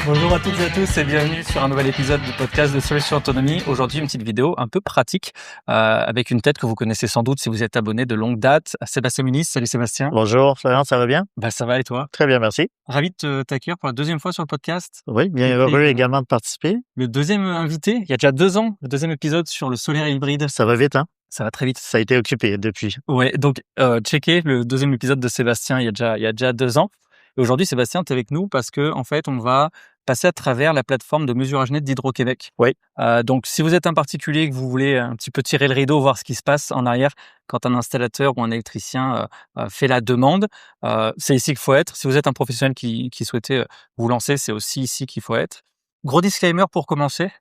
Bonjour à toutes et à tous et bienvenue sur un nouvel épisode du podcast de Solutions Autonomie. Aujourd'hui, une petite vidéo un peu pratique avec une tête que vous connaissez sans doute si vous êtes abonné de longue date. Sébastien Muniz. Salut Sébastien. Bonjour Florent, ça va bien? Ça va et toi? Très bien, merci. Ravi de t'accueillir pour la deuxième fois sur le podcast. Oui, bien heureux également de participer. Le deuxième invité, il y a déjà 2 ans, le deuxième épisode sur le solaire hybride. Ça va vite, hein? Ça va très vite. Ça a été occupé depuis. Ouais, donc checkez le deuxième épisode de Sébastien il y a déjà 2 ans. Et aujourd'hui, Sébastien, tu es avec nous parce que en fait, on va passer à travers la plateforme de mesurage net d'Hydro-Québec. Oui. Donc, si vous êtes un particulier et que vous voulez un petit peu tirer le rideau, voir ce qui se passe en arrière quand un installateur ou un électricien fait la demande, c'est ici qu'il faut être. Si vous êtes un professionnel qui souhaitait vous lancer, c'est aussi ici qu'il faut être. Gros disclaimer pour commencer.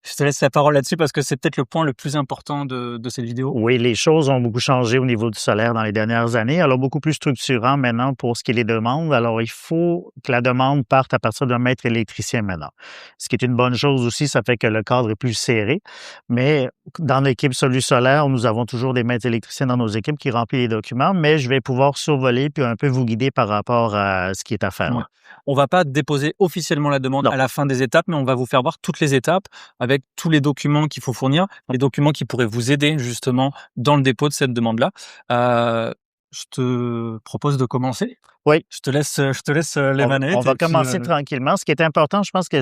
Je te laisse la parole là-dessus parce que c'est peut-être le point le plus important de cette vidéo. Oui, les choses ont beaucoup changé au niveau du solaire dans les dernières années. Alors, beaucoup plus structurant maintenant pour ce qui est des demandes. Alors, il faut que la demande parte à partir d'un maître électricien maintenant. Ce qui est une bonne chose aussi, ça fait que le cadre est plus serré. Mais dans l'équipe Solu Solaire, nous avons toujours des maîtres électriciens dans nos équipes qui remplissent les documents, mais je vais pouvoir survoler puis un peu vous guider par rapport à ce qui est à faire. Ouais. On va pas déposer officiellement la demande à la fin des étapes, mais on va vous faire voir toutes les étapes avec tous les documents qu'il faut fournir, les documents qui pourraient vous aider justement dans le dépôt de cette demande-là. Je te propose de commencer. Oui. Je te laisse les manettes. On va commencer tranquillement. Ce qui est important, je pense que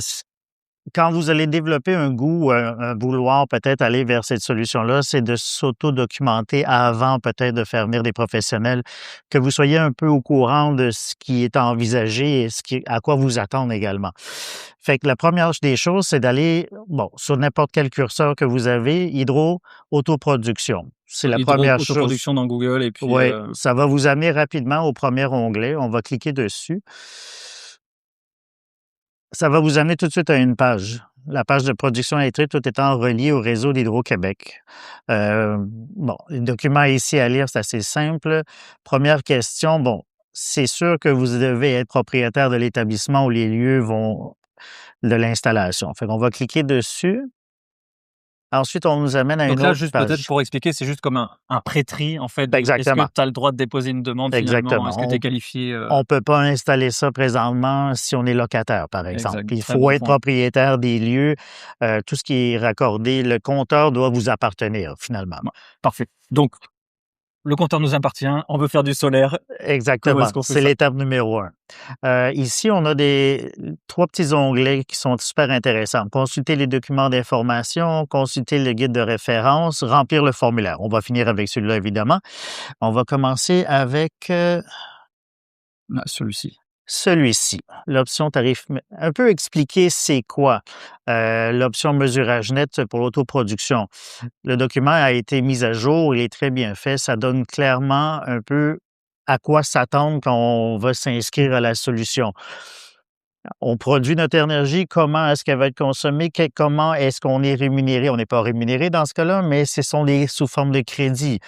quand vous allez développer un goût, un vouloir peut-être aller vers cette solution-là, c'est de s'auto-documenter avant peut-être de faire venir des professionnels, que vous soyez un peu au courant de ce qui est envisagé et à quoi vous attendre également. Fait que la première des choses, c'est d'aller, sur n'importe quel curseur que vous avez, Hydro Autoproduction. C'est la première chose. Autoproduction dans Google et puis. Oui, ça va vous amener rapidement au premier onglet. On va cliquer dessus. Ça va vous amener tout de suite à une page. La page de production électrique, tout étant relié au réseau d'Hydro-Québec. Le document ici à lire, c'est assez simple. Première question, c'est sûr que vous devez être propriétaire de l'établissement où les lieux de l'installation. Fait qu'on va cliquer dessus. Ensuite, on nous amène à une autre page. Donc là, juste peut-être pour expliquer, c'est juste comme un pré-tri, en fait. Exactement. Est-ce que tu as le droit de déposer une demande finalement? Est-ce que tu es qualifié? On ne peut pas installer ça présentement si on est locataire, par exemple. Exact. Il faut être propriétaire des lieux. Tout ce qui est raccordé, le compteur doit vous appartenir, finalement. Ouais, parfait. Donc, le compteur nous appartient, on veut faire du solaire. Exactement, c'est l'étape numéro 1. Ici, on a 3 petits onglets qui sont super intéressants. Consulter les documents d'information, consulter le guide de référence, remplir le formulaire. On va finir avec celui-là, évidemment. On va commencer avec celui-ci, l'option tarif. Un peu expliquer c'est quoi l'option mesurage net pour l'autoproduction. Le document a été mis à jour, il est très bien fait. Ça donne clairement un peu à quoi s'attendre quand on va s'inscrire à la solution. On produit notre énergie, comment est-ce qu'elle va être consommée, comment est-ce qu'on est rémunéré. On n'est pas rémunéré dans ce cas-là, mais ce sont sous forme de crédit.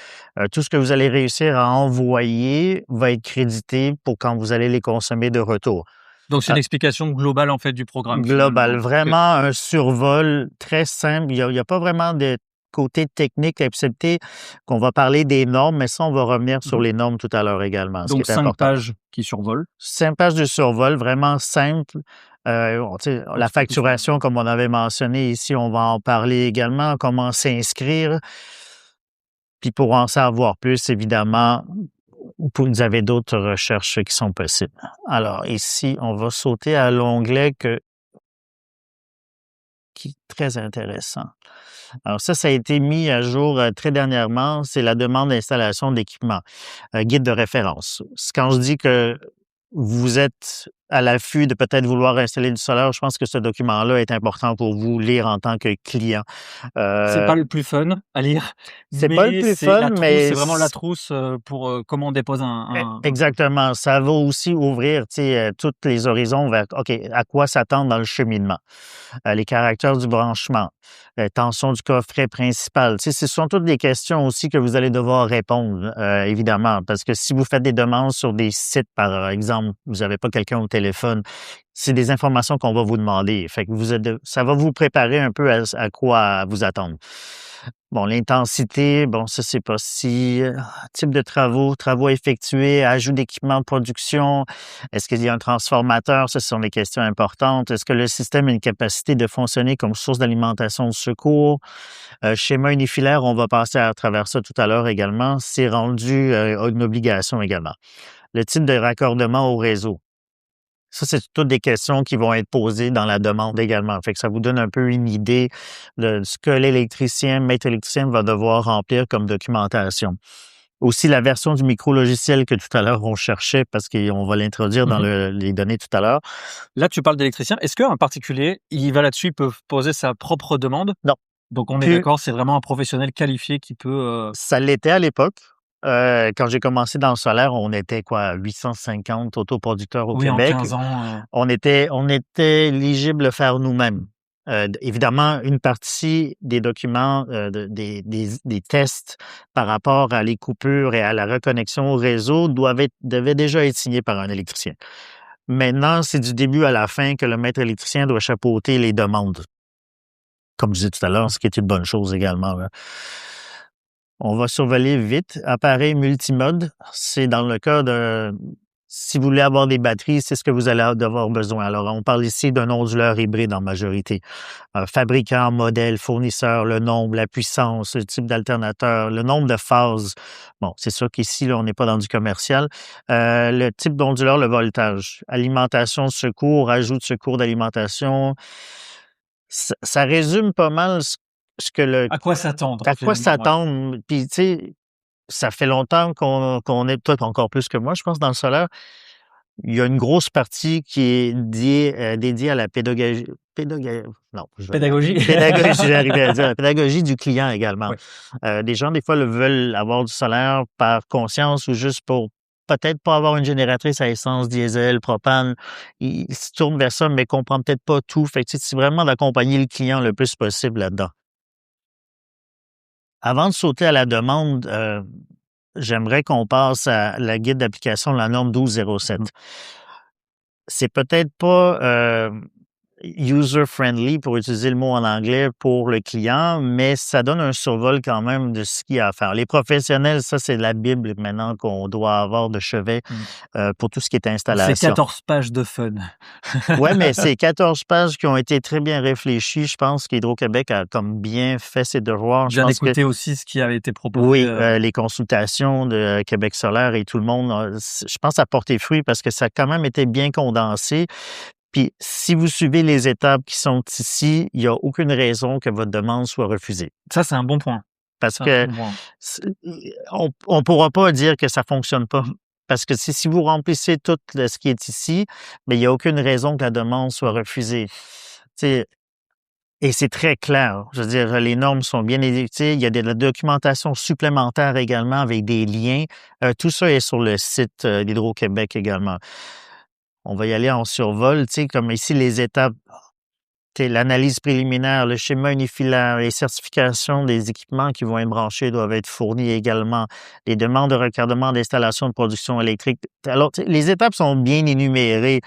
Tout ce que vous allez réussir à envoyer va être crédité pour quand vous allez les consommer de retour. Donc, c'est une explication globale, en fait, du programme. Global, vraiment un survol très simple. Il n'y a pas vraiment de côté technique, excepté qu'on va parler des normes, mais ça, on va revenir sur les normes tout à l'heure également. Donc, 5 pages qui survolent. 5 pages de survol, vraiment simple. La facturation, comme on avait mentionné ici, on va en parler également, comment s'inscrire. Puis pour en savoir plus, évidemment, vous avez d'autres recherches qui sont possibles. Alors ici, on va sauter à l'onglet qui est très intéressant. Alors ça a été mis à jour très dernièrement, c'est la demande d'installation d'équipement, guide de référence. Quand je dis que vous êtes à l'affût de peut-être vouloir installer du solaire, je pense que ce document-là est important pour vous lire en tant que client. C'est pas le plus fun à lire. C'est pas le plus fun, mais c'est vraiment la trousse pour comment on dépose un... Exactement. Ça va aussi ouvrir tous les horizons vers OK, à quoi s'attendre dans le cheminement. Les caractères du branchement, tension du coffret principal. Ce sont toutes des questions aussi que vous allez devoir répondre, évidemment, parce que si vous faites des demandes sur des sites, par exemple, vous n'avez pas quelqu'un au téléphone téléphone. C'est des informations qu'on va vous demander. Fait que ça va vous préparer un peu à quoi vous attendre. Bon, l'intensité, bon, ça, c'est pas si... type de travaux effectués, ajout d'équipement de production, est-ce qu'il y a un transformateur? Ça, ce sont des questions importantes. Est-ce que le système a une capacité de fonctionner comme source d'alimentation de secours? Schéma unifilaire, on va passer à travers ça tout à l'heure également. C'est rendu une obligation également. Le type de raccordement au réseau. Ça, c'est toutes des questions qui vont être posées dans la demande également. Fait que ça vous donne un peu une idée de ce que maître électricien va devoir remplir comme documentation. Aussi, la version du micro-logiciel que tout à l'heure on cherchait parce qu'on va l'introduire dans les données tout à l'heure. Là, tu parles d'électricien. Est-ce qu'un particulier, il va là-dessus, il peut poser sa propre demande? Non. Donc, on est d'accord, c'est vraiment un professionnel qualifié qui peut... Ça l'était à l'époque. Quand j'ai commencé dans le solaire, on était 850 autoproducteurs au Québec. En 15 ans. On était éligible à le faire nous-mêmes. Évidemment, une partie des documents, des tests par rapport à les coupures et à la reconnexion au réseau devaient déjà être signés par un électricien. Maintenant, c'est du début à la fin que le maître électricien doit chapeauter les demandes. Comme je disais tout à l'heure, ce qui est une bonne chose également. Là. On va survoler vite. Appareil multimode, c'est dans le cas si vous voulez avoir des batteries, c'est ce que vous allez avoir besoin. Alors, on parle ici d'un onduleur hybride en majorité. Fabricant, modèle, fournisseur, le nombre, la puissance, le type d'alternateur, le nombre de phases. Bon, c'est sûr qu'ici, là, on n'est pas dans du commercial. Le type d'onduleur, le voltage. Alimentation, secours, ajout de secours d'alimentation. Ça résume pas mal ce que à quoi s'attendre? À quoi s'attendre? Puis, tu sais, ça fait longtemps qu'on est, toi encore plus que moi, je pense, dans le solaire. Il y a une grosse partie qui est dédiée à la pédagogie. Pédagogie. J'arrivais à dire la pédagogie du client également. Oui. Des gens, des fois, veulent avoir du solaire par conscience ou juste pour peut-être pas avoir une génératrice à essence, diesel, propane. Ils se tournent vers ça, mais ne comprennent peut-être pas tout. Fait que c'est vraiment d'accompagner le client le plus possible là-dedans. Avant de sauter à la demande, j'aimerais qu'on passe à la guide d'application de la norme 1207. C'est peut-être pas user-friendly, pour utiliser le mot en anglais, pour le client, mais ça donne un survol quand même de ce qu'il y a à faire. Les professionnels, ça, c'est la Bible maintenant qu'on doit avoir de chevet pour tout ce qui est installation. C'est 14 pages de fun. Oui, mais c'est 14 pages qui ont été très bien réfléchies. Je pense qu'Hydro-Québec a comme bien fait ses devoirs. Bien écouté aussi ce qui avait été proposé. Oui, les consultations de Québec solaire et tout le monde, je pense, a porté fruit parce que ça a quand même été bien condensé. Puis, si vous suivez les étapes qui sont ici, il n'y a aucune raison que votre demande soit refusée. Ça, c'est un bon point. Parce que on pourra pas dire que ça fonctionne pas. Parce que si vous remplissez tout ce qui est ici, mais il n'y a aucune raison que la demande soit refusée. T'sais, et c'est très clair. Je veux dire, les normes sont bien édictées. Il y a de la documentation supplémentaire également avec des liens. Tout ça est sur le site d'Hydro-Québec également. On va y aller en survol, tu sais, comme ici, les étapes, l'analyse préliminaire, le schéma unifilaire, les certifications des équipements qui vont être branchés doivent être fournis également, les demandes de recadrement d'installation de production électrique. Alors, les étapes sont bien énumérées.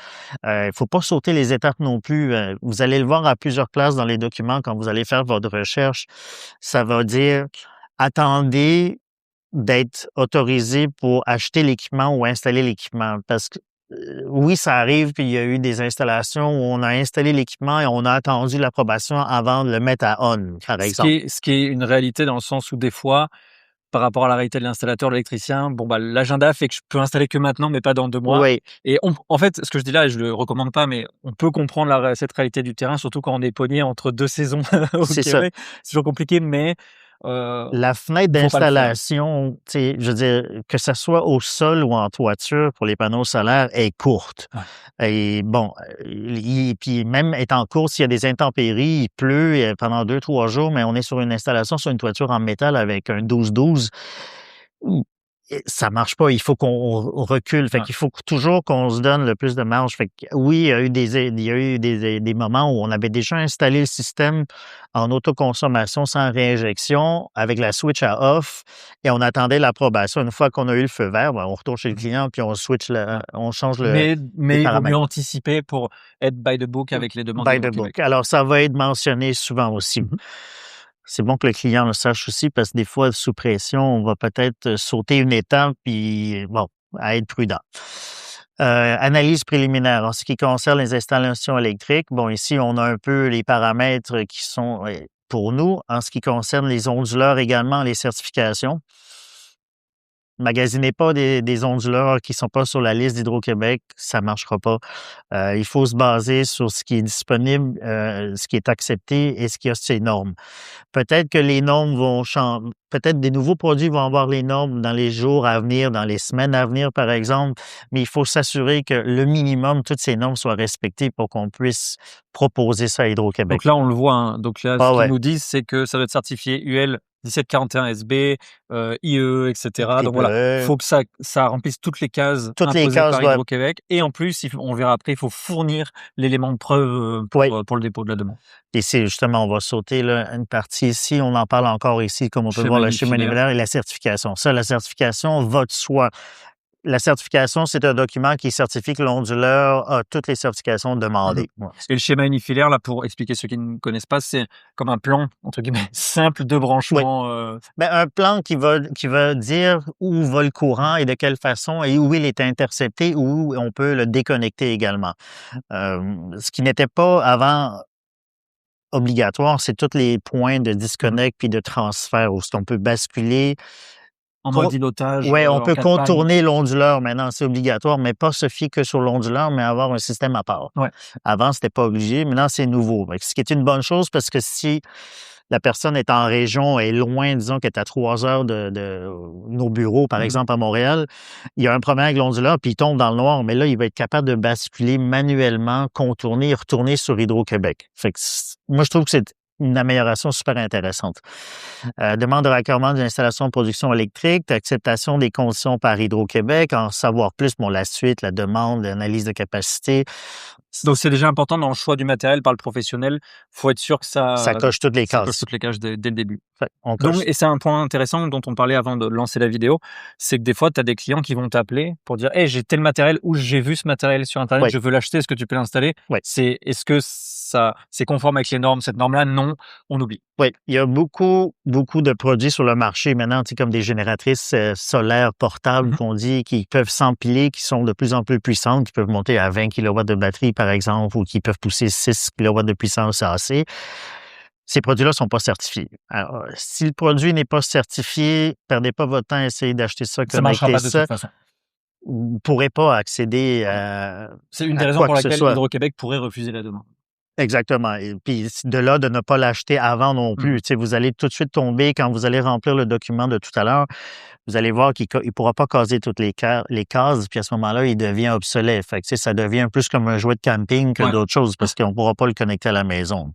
Il faut pas sauter les étapes non plus. Vous allez le voir à plusieurs places dans les documents quand vous allez faire votre recherche. Ça va dire, attendez d'être autorisé pour acheter l'équipement ou installer l'équipement. Parce que oui, ça arrive, puis il y a eu des installations où on a installé l'équipement et on a attendu l'approbation avant de le mettre à on, par exemple. Ce qui est une réalité dans le sens où des fois, par rapport à la réalité de l'installateur, de l'électricien, l'agenda fait que je peux installer que maintenant, mais pas dans 2 mois. Oui. Et en fait, ce que je dis là, et je le recommande pas, mais on peut comprendre cette réalité du terrain, surtout quand on est pogné entre 2 saisons au C'est Québec. ça. C'est toujours compliqué, mais la fenêtre d'installation, je veux dire, que ce soit au sol ou en toiture pour les panneaux solaires, est courte. Ouais. Et bon, puis même étant courte, s'il y a des intempéries, il pleut pendant 2-3 jours, mais on est sur une installation sur une toiture en métal avec un 12-12. ça marche pas. Il faut qu'on recule. Fait qu'il faut toujours qu'on se donne le plus de marge. Fait que oui, il y a eu des moments où on avait déjà installé le système en autoconsommation sans réinjection avec la switch à off et on attendait l'approbation. Une fois qu'on a eu le feu vert, ben, on retourne chez le client puis on switch on change les Mais il vaut mieux paramètres. anticiper pour être by the book avec les demandes By the Hydro-Québec. book. Alors, ça va être mentionné souvent aussi. C'est bon que le client le sache aussi parce que des fois, sous pression, on va peut-être sauter une étape puis bon, à être prudent. Analyse préliminaire. En ce qui concerne les installations électriques, bon, ici, on a un peu les paramètres qui sont pour nous. En ce qui concerne les onduleurs également, les certifications. Magasinez pas des onduleurs qui sont pas sur la liste d'Hydro-Québec, ça marchera pas. Il faut se baser sur ce qui est disponible, ce qui est accepté et ce qui a ses normes. Peut-être que les normes vont changer. Peut-être des nouveaux produits vont avoir les normes dans les jours à venir, dans les semaines à venir, par exemple, mais il faut s'assurer que le minimum, toutes ces normes soient respectées pour qu'on puisse proposer ça à Hydro-Québec. Donc là, on le voit, hein. Donc là, ce Ah qu'ils ouais. nous disent, c'est que ça doit être certifié UL 1741 SB, IE, etc. Donc voilà, il faut que ça remplisse toutes les cases Toutes les imposées cases par doivent. Hydro-Québec. Et en plus, on verra après, il faut fournir l'élément de preuve Oui. pour le dépôt de la demande. Et c'est justement, on va sauter là, une partie ici, on en parle encore ici, comme on peut Schéma voir le schéma unifiliaire. univers et la certification. Ça, la certification va de soi. La certification, c'est un document qui certifie que l'onduleur a toutes les certifications demandées. Et le schéma unifilaire, là, pour expliquer ceux qui ne connaissent pas, c'est comme un plan, entre guillemets, simple de branchement. Ben, un plan qui va dire où va le courant et de quelle façon et où il est intercepté, où on peut le déconnecter également. Ce qui n'était pas avant obligatoire, c'est tous les points de disconnect puis de transfert où on peut basculer. En mode îlotage, Oui, on en peut cas de panne. contourner l'onduleur maintenant, c'est obligatoire, mais pas se fier que sur l'onduleur, mais avoir un système à part. Ouais. Avant, c'était pas obligé, maintenant, c'est nouveau. Ce qui est une bonne chose parce que si la personne est en région, est loin, disons qu'elle est à 3 heures de nos bureaux, par exemple, à Montréal, il y a un problème avec l'onduleur, puis il tombe dans le noir, mais là, il va être capable de basculer manuellement, contourner et retourner sur Hydro-Québec. Fait que moi, je trouve que c'est une amélioration super intéressante. Demande de raccordement d'une installation de production électrique, acceptation des conditions par Hydro-Québec, en savoir plus, bon, la suite, la demande, l'analyse de capacité. Donc, c'est déjà important dans le choix du matériel par le professionnel. Faut être sûr que Ça coche toutes les ça coche cases. toutes les cases dès le début. On coche. Donc, et c'est un point intéressant dont on parlait avant de lancer la vidéo, c'est que des fois, tu as des clients qui vont t'appeler pour dire hey, j'ai tel matériel ou j'ai vu ce matériel sur Internet, Oui. je veux l'acheter, est-ce que tu peux l'installer? Oui. Est-ce que c'est conforme avec les normes, cette norme-là? Non, on oublie. Oui, il y a beaucoup de produits sur le marché maintenant, tu sais, comme des génératrices solaires portables qu'on dit, qui peuvent s'empiler, qui sont de plus en plus puissantes, qui peuvent monter à 20 kW de batterie, par exemple, ou qui peuvent pousser 6 kW de puissance AC. Ces produits-là ne sont pas certifiés. Alors, si le produit n'est pas certifié, perdez pas votre temps à essayer d'acheter ça, Ça marchera connecter pas de ça. toute façon. Vous ne pourrez pas accéder à C'est une des raisons quoi pour que ce laquelle soit. Hydro-Québec pourrait refuser la demande. Exactement. Et puis de là, de ne pas l'acheter avant non plus. Tu sais, vous allez tout de suite tomber, quand vous allez remplir le document de tout à l'heure, vous allez voir qu'il ne pourra pas caser toutes les cases, puis à ce moment-là, il devient obsolète. Fait que, tu sais, ça devient plus comme un jouet de camping que d'autres choses parce qu'on ne pourra pas le connecter à la maison.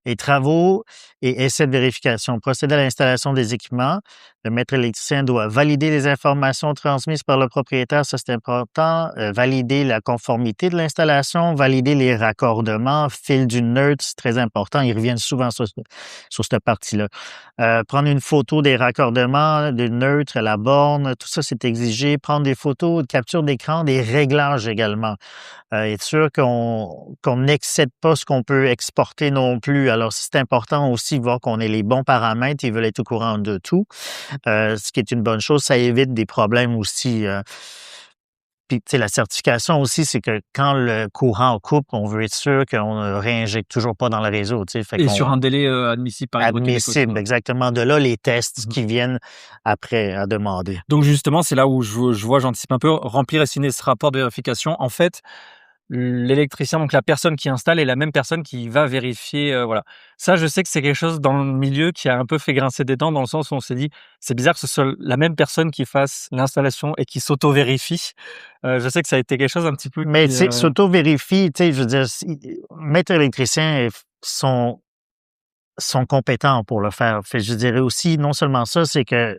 Les travaux et essais de vérification. Procéder à l'installation des équipements. Le maître électricien doit valider les informations transmises par le propriétaire, ça c'est important. Valider la conformité de l'installation, valider les raccordements, fil du neutre, c'est très important. Ils reviennent souvent sur cette partie-là. Prendre une photo des raccordements, du neutre à la borne, tout ça c'est exigé. Prendre des photos, de capture d'écran, des réglages également. Être sûr qu'on n'excède pas ce qu'on peut exporter non plus. Alors, c'est important aussi de voir qu'on ait les bons paramètres. Ils veulent être au courant de tout, ce qui est une bonne chose. Ça évite des problèmes aussi. Puis, tu sais, la certification aussi, c'est que quand le courant coupe, on veut être sûr qu'on ne réinjecte toujours pas dans le réseau. Tu sais, fait Et sur un délai admissible par Hydro-Québec aussi. admissible, exactement. De là, les tests qui viennent après à demander. Donc justement, c'est là où je vois, j'anticipe un peu, remplir et signer ce rapport de vérification. En fait, l'électricien, donc la personne qui installe est la même personne qui va vérifier, voilà. Ça, je sais que c'est quelque chose dans le milieu qui a un peu fait grincer des dents dans le sens où on s'est dit, c'est bizarre que ce soit la même personne qui fasse l'installation et qui s'auto-vérifie. Je sais que ça a été quelque chose un petit peu Mais qui, tu sais, s'auto-vérifie, tu sais, je veux dire, maître électricien sont compétents pour le faire. Fait, je dirais aussi, non seulement ça, c'est que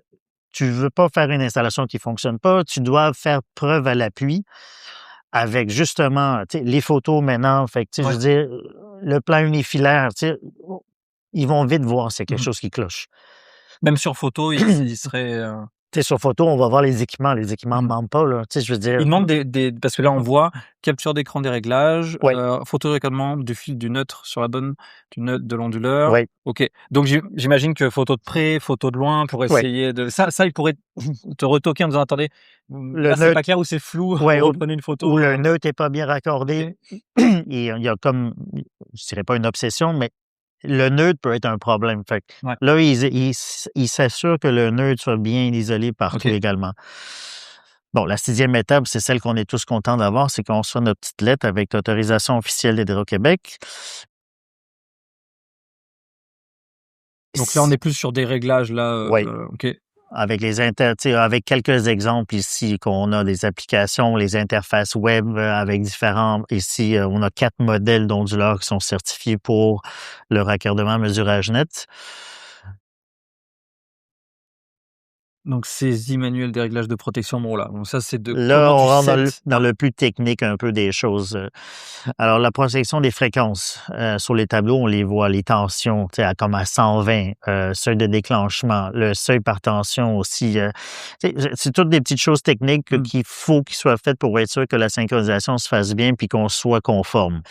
tu veux pas faire une installation qui fonctionne pas, tu dois faire preuve à l'appui avec justement, tu sais, les photos maintenant. Fait que, tu sais, je veux dire, le plan unifilaire, tu sais, ils vont vite voir s'il y a quelque chose qui cloche. Même sur photo, il serait. Tu sais, sur photo, on va voir les équipements. Les équipements ne mentent pas, là. Tu sais, je veux dire. Il demande parce que là, on voit capture d'écran des réglages, Oui. photo de recadrement du fil du neutre sur la bonne, du neutre de l'onduleur. Oui. OK. Donc, j'imagine que photo de près, photo de loin pour essayer de. Ça, il pourrait te retoquer en disant, attendez, là, c'est pas clair ou c'est flou, ouais, vous reprenez une photo. Ou le neutre n'est pas bien raccordé. Et il y a comme, je dirais pas une obsession, mais le neutre peut être un problème. Fait que là, il s'assure que le neutre soit bien isolé partout également. Bon, la 6e étape, c'est celle qu'on est tous contents d'avoir, c'est qu'on reçoit notre petite lettre avec l'autorisation officielle d'Hydro-Québec. Donc là, on est plus sur des réglages, là. Oui. OK. Avec avec quelques exemples ici, qu'on a des applications, les interfaces web avec différents. Ici, on a 4 modèles d'onduleurs qui sont certifiés pour le raccordement mesurage net. Donc, saisie manuelle des réglages de protection, bon là, donc ça c'est de là, comment on tu rentre dans le plus technique un peu des choses. Alors, la protection des fréquences. Sur les tableaux, on les voit, les tensions, comme à 120, seuil de déclenchement, le seuil par tension aussi. C'est toutes des petites choses techniques qu'il faut qu'ils soient faites pour être sûr que la synchronisation se fasse bien puis qu'on soit conforme.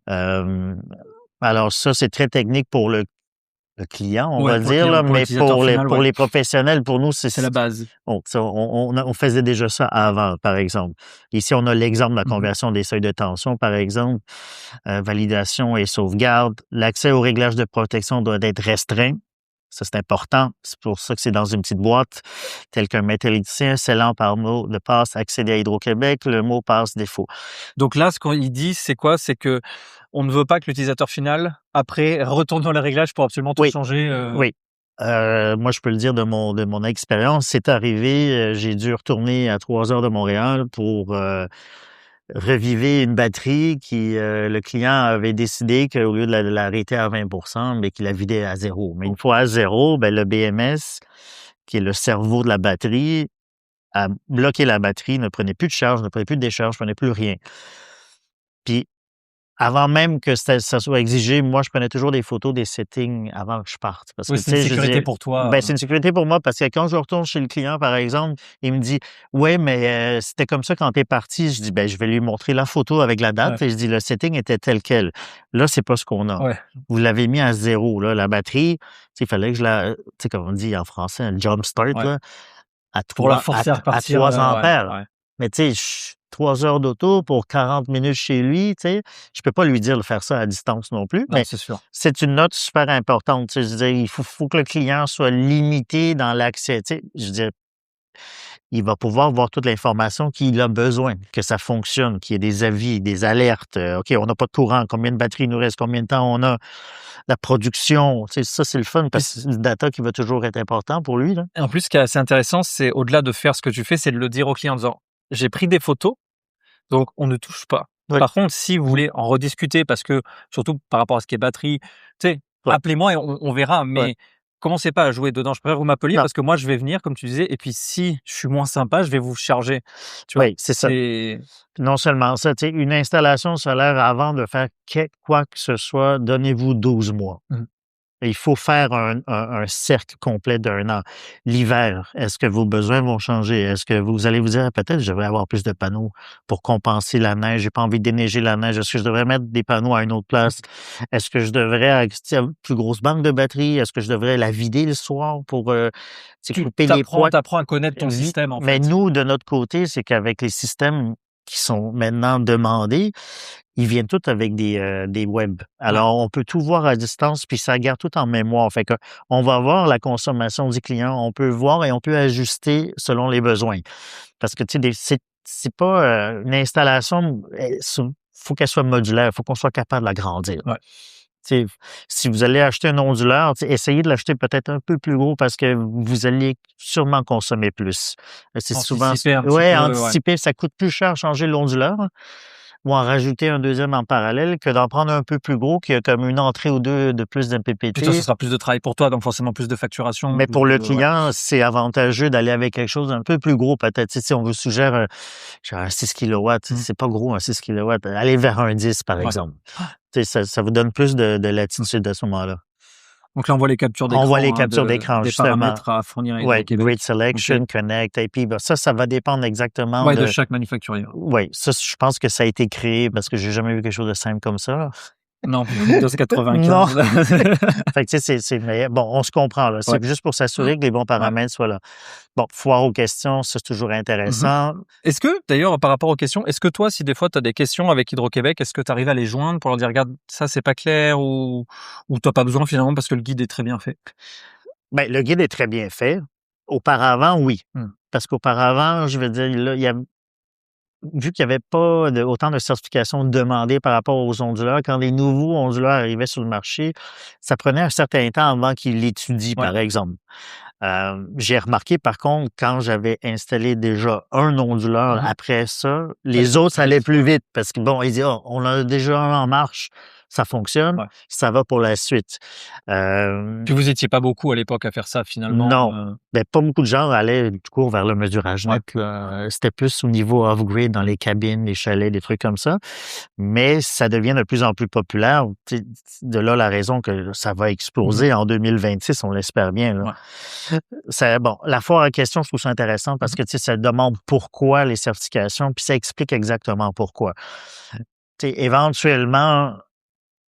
Alors ça, c'est très technique pour le client, on va dire, là, mais pour les professionnels, pour nous, c'est la base. On faisait déjà ça avant, par exemple. Ici, on a l'exemple de la conversion des seuils de tension, par exemple, validation et sauvegarde. L'accès aux réglages de protection doit être restreint. Ça, c'est important. C'est pour ça que c'est dans une petite boîte, tel qu'un métallicien scellant par mot de passe accéder à Hydro-Québec, le mot passe défaut. Donc là, ce qu'il dit, c'est quoi? C'est que on ne veut pas que l'utilisateur final, après, retourne dans les réglages pour absolument tout changer. Oui. Moi, je peux le dire de mon expérience. C'est arrivé, j'ai dû retourner à 3 heures de Montréal pour reviver une batterie qui, le client avait décidé qu'au lieu de l'arrêter à 20%, mais qu'il la vidait à 0. Mais une fois à 0, ben, le BMS, qui est le cerveau de la batterie, a bloqué la batterie, ne prenait plus de charge, ne prenait plus de décharge, ne prenait plus rien. Puis, avant même que ça soit exigé, moi, je prenais toujours des photos des settings avant que je parte. Parce que, c'est une sécurité pour toi. Ben, c'est une sécurité pour moi parce que quand je retourne chez le client, par exemple, il me dit « Ouais, mais c'était comme ça quand t'es parti. » Je dis « Ben, je vais lui montrer la photo avec la date. » Et je dis « Le setting était tel quel. Là, c'est pas ce qu'on a. Vous l'avez mis à 0. Là, la batterie, il fallait que je la... Tu sais, comme on dit en français, un jump start, là, à 3 ampères. Mais tu sais, 3 heures d'auto pour 40 minutes chez lui, tu sais, je peux pas lui dire de faire ça à distance non plus. Non, mais c'est sûr. C'est une note super importante. Tu sais, je veux dire, il faut que le client soit limité dans l'accès. Tu sais, je veux dire, il va pouvoir voir toute l'information qu'il a besoin, que ça fonctionne, qu'il y ait des avis, des alertes. OK, on n'a pas de courant, combien de batteries il nous reste, combien de temps on a, la production. Tu sais, ça, c'est le fun parce que c'est le data qui va toujours être important pour lui. Là. Et en plus, ce qui est assez intéressant, c'est au-delà de faire ce que tu fais, c'est de le dire au client en disant « J'ai pris des photos, donc on ne touche pas. » Par contre, si vous voulez en rediscuter, parce que surtout par rapport à ce qui est batterie, tu sais, appelez-moi et on verra, mais commencez pas à jouer dedans. Je préfère vous m'appeler parce que moi, je vais venir, comme tu disais, et puis si je suis moins sympa, je vais vous charger. Tu vois, c'est ça. Non seulement ça, tu sais, une installation solaire, avant de faire quoi que ce soit, donnez-vous 12 mois. Il faut faire un cercle complet d'1 an. L'hiver, est-ce que vos besoins vont changer? Est-ce que vous allez vous dire, peut-être je devrais avoir plus de panneaux pour compenser la neige, j'ai pas envie de déneiger la neige, est-ce que je devrais mettre des panneaux à une autre place? Est-ce que je devrais acheter une plus grosse banque de batterie? Est-ce que je devrais la vider le soir pour couper les poids? Tu apprends à connaître ton système, en fait. Mais nous, de notre côté, c'est qu'avec les systèmes qui sont maintenant demandés, ils viennent tous avec des web. Alors, on peut tout voir à distance, puis ça garde tout en mémoire. Fait que on va voir la consommation du client, on peut voir et on peut ajuster selon les besoins. Parce que, tu sais, c'est pas une installation, faut qu'elle soit modulaire, faut qu'on soit capable de la grandir. T'sais, si vous allez acheter un onduleur, essayez de l'acheter peut-être un peu plus gros parce que vous allez sûrement consommer plus. C'est souvent... Anticiper, anticiper, ça coûte plus cher changer l'onduleur. ou en rajouter un deuxième en parallèle que d'en prendre un peu plus gros qui a comme une entrée ou deux de plus Puis toi, ce d'MPPT. sera plus de travail pour toi, donc forcément plus de facturation, Mais plus pour le de client, c'est avantageux d'aller avec quelque chose d'un peu plus gros peut-être. Tu sais, si on vous suggère genre un 6 kilowatts, Mmh. c'est pas gros un 6 kilowatts. Allez vers un 10 par Ouais. exemple. Tu sais, ça vous donne plus de latitude à ce moment-là. Donc là, on voit les captures On voit les d'écran, hein, captures d'écran des justement. paramètres à fournir à Ouais, Hydro-Québec. Grid Selection, OK. Connect, IP, ben ça va dépendre exactement Ouais, de de chaque manufacturier. ouais, ça je pense que ça a été créé parce que j'ai jamais vu quelque chose de simple comme ça, là. Non, Windows Non! 95. Fait que tu sais, mais bon, on se comprend, là. Ouais. C'est juste pour s'assurer que les bons Ouais. paramètres soient là. Bon, foire aux questions, ça, c'est toujours Mmh. intéressant. Est-ce que, d'ailleurs, par rapport aux questions, est-ce que toi, si des fois tu as des questions avec Hydro-Québec, est-ce que tu arrives à les joindre pour leur dire: «Regarde, ça, c'est pas clair» ou tu as pas besoin finalement parce que le guide est très bien fait? Ben, le guide est très bien fait. Auparavant, oui. Mmh. Parce qu'auparavant, je veux dire, là, vu qu'il y avait pas autant de certifications demandées par rapport aux onduleurs, quand les nouveaux onduleurs arrivaient sur le marché, ça prenait un certain temps avant qu'ils l'étudient, Ouais. par exemple. J'ai remarqué, par contre, quand j'avais installé déjà un onduleur, Mmh. après ça, Ça allait les beaucoup autres, plus ça allait vite. plus vite parce que bon, ils disaient: «Ah, on a déjà un en marche, ça fonctionne, Ouais. ça va pour la suite». Hem, Puis vous étiez pas beaucoup à l'époque à faire ça finalement, non, ben, pas beaucoup de gens allaient du coup vers le mesurage ouais. net, là. C'était plus au niveau off-grid, dans les cabines, les chalets, des trucs comme ça. Mais ça devient de plus en plus populaire. Tu sais, de là la raison que ça va Mmh. exploser en 2026, on l'espère bien, là. Ouais. Bon, la foire en question, je trouve ça intéressant parce Mmh. que, tu sais, ça demande pourquoi les certifications, puis ça explique exactement pourquoi. Tu sais, éventuellement,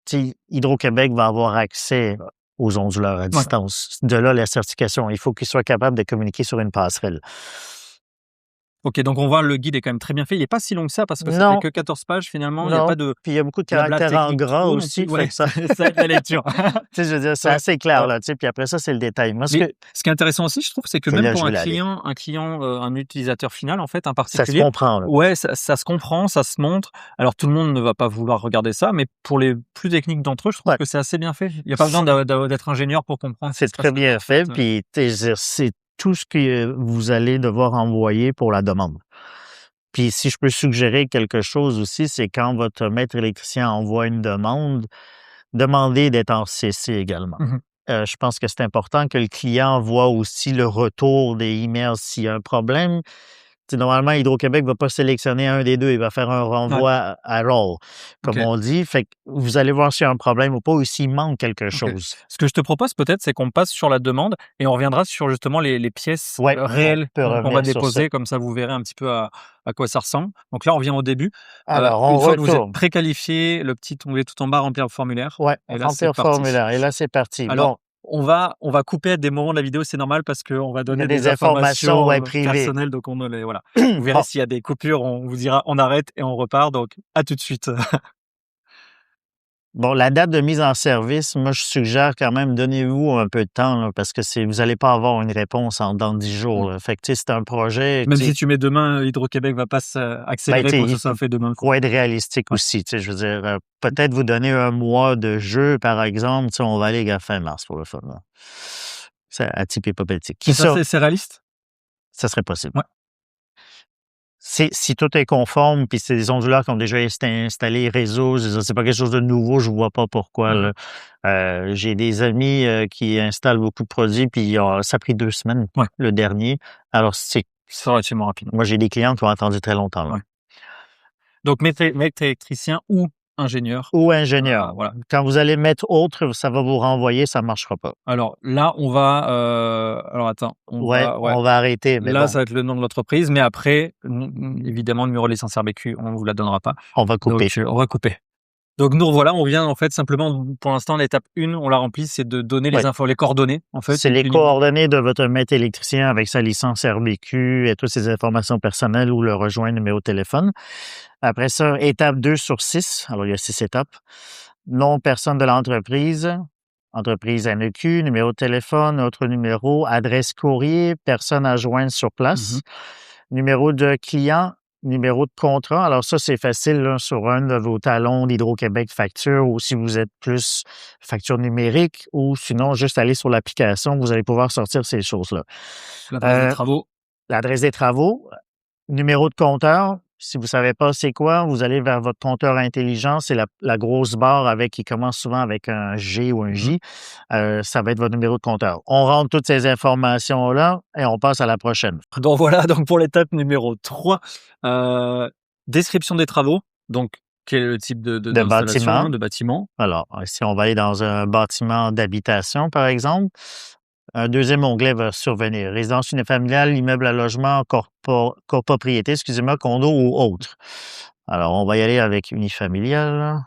tu sais, Hydro-Québec va avoir accès aux onduleurs à Ouais. distance. De là, la certification, il faut qu'ils soient capables de communiquer sur une passerelle. OK, donc on voit le guide est quand même très bien fait. Il est pas si long que ça parce que ça fait Non, que 14 pages finalement. Il y a non, pas de puis il y a beaucoup de blabla caractères en technique gras trop non plus. aussi, fait Ouais, que ça ça aide la lecture. tu sais, je veux dire, c'est Ouais, assez clair, ouais. là, tu sais, puis après ça, c'est le détail. Moi, Mais ce qui est intéressant aussi, je trouve, c'est que c'est même là que pour je un voulais aller. client, un utilisateur final, en fait, un Ça se particulier, comprend, là. ouais, ça se comprend, ça se montre. Alors tout le monde ne va pas vouloir regarder ça, mais pour les plus techniques d'entre eux, je trouve Ouais. que c'est assez bien fait. Il y a pas besoin d'être ingénieur pour comprendre ce qui C'est se passe très bien en fait, fait, puis tu sais, je veux dire, c'est tout ce que vous allez devoir envoyer pour la demande. Puis si je peux suggérer quelque chose aussi, c'est quand votre maître électricien envoie une demande, demandez d'être en CC également. Mmh. Je pense que c'est important que le client voit aussi le retour des emails s'il y a un problème. Tu sais, normalement, Hydro-Québec va pas sélectionner un des deux, il va faire un Ouais, renvoi à all, comme OK. on dit. Fait que vous allez voir s'il y a un problème ou pas ou s'il manque quelque OK. chose. Ce que je te propose peut-être, c'est qu'on passe sur la demande et on reviendra sur justement les pièces, Ouais, on réelles peut qu'on va revenir sur ça. déposer, comme ça vous verrez un petit peu à quoi ça ressemble. Donc là, on revient au début. Alors, on Une fois que vous êtes retourne. préqualifié, le petit onglet tout en bas, remplir le formulaire Ouais, et là, c'est remplir parti. formulaire. Et là, c'est parti. Alors, Bon, on va couper à des moments de la vidéo, c'est normal parce qu'on va il y a donner des des informations, informations, ouais, privées. personnelles, donc on ne les voilà. Vous verrez Bon, s'il y a des coupures, on vous dira: «On arrête» et on repart, donc à tout de suite. bon, la date de mise en service, moi, je suggère quand même, donnez-vous un peu de temps, là, parce que vous allez pas avoir une réponse dans 10 jours, là. Fait que, tu sais, c'est un projet, Même tu sais, si tu mets demain, Hydro-Québec va pas ben, accélérer tu sais, pour que ce il soit fait demain, quoi. faut être réalistique Ouais. aussi, tu sais, je veux dire, peut-être vous donner un mois de jeu, par exemple, tu sais, on va aller à fin mars pour le fun, là. C'est à type hypothétique. Et Qui ça, ça? c'est réaliste? Ça serait possible. Ouais. Si tout est conforme, puis c'est des onduleurs qui ont déjà été installés, réseau, je veux dire, c'est pas quelque chose de nouveau, je vois pas pourquoi, Mmh. là. J'ai des amis, qui installent beaucoup de produits, puis ça a pris 2 semaines, Ouais, le dernier. Alors c'est relativement rapide. moi, j'ai des clients qui ont attendu très longtemps, là. Ouais. Donc maître électricien ou ingénieur, Ou ingénieur. voilà. Quand vous allez mettre autre, ça va vous renvoyer, ça marchera pas. Alors là, on va, alors attends, Ouais, ouais, on va arrêter, mais là, bon, ça va être le nom de l'entreprise, mais après, évidemment, le numéro de licence RBQ, on vous la donnera pas. on va couper. Donc, on va couper. Donc nous voilà, on vient en fait simplement pour l'instant l'étape 1, on l'a remplie, c'est de donner Ouais. les coordonnées en fait C'est et les puis coordonnées de votre maître électricien avec sa licence RBQ et toutes ses informations personnelles ou le rejoindre, numéro de téléphone. Après ça, étape 2 sur 6. Alors, il y a 6 étapes. Nom, personne de l'entreprise, entreprise NEQ, numéro de téléphone, autre numéro, adresse courrier, personne à joindre sur Mmh. place, numéro de client, numéro de contrat. Alors ça, c'est facile là, sur un de vos talons d'Hydro-Québec facture ou si vous êtes plus facture numérique ou sinon, juste aller sur l'application, vous allez pouvoir sortir ces choses-là. L'adresse des Euh, travaux. L'adresse des travaux, numéro de compteur. Si vous savez pas c'est quoi, vous allez vers votre compteur intelligent, c'est la grosse barre qui commence souvent avec un G ou un J. Ça va être votre numéro de compteur. On rentre toutes ces informations-là et on passe à la prochaine. Donc voilà, donc pour l'étape numéro 3, description des travaux. Donc, quel est le type d'installation, bâtiment. de bâtiment? Alors, si on va aller dans un bâtiment d'habitation, par exemple, un deuxième onglet va survenir. Résidence unifamiliale, immeuble à logement, copropriété, excusez-moi, condo ou autre. Alors, on va y aller avec unifamilial.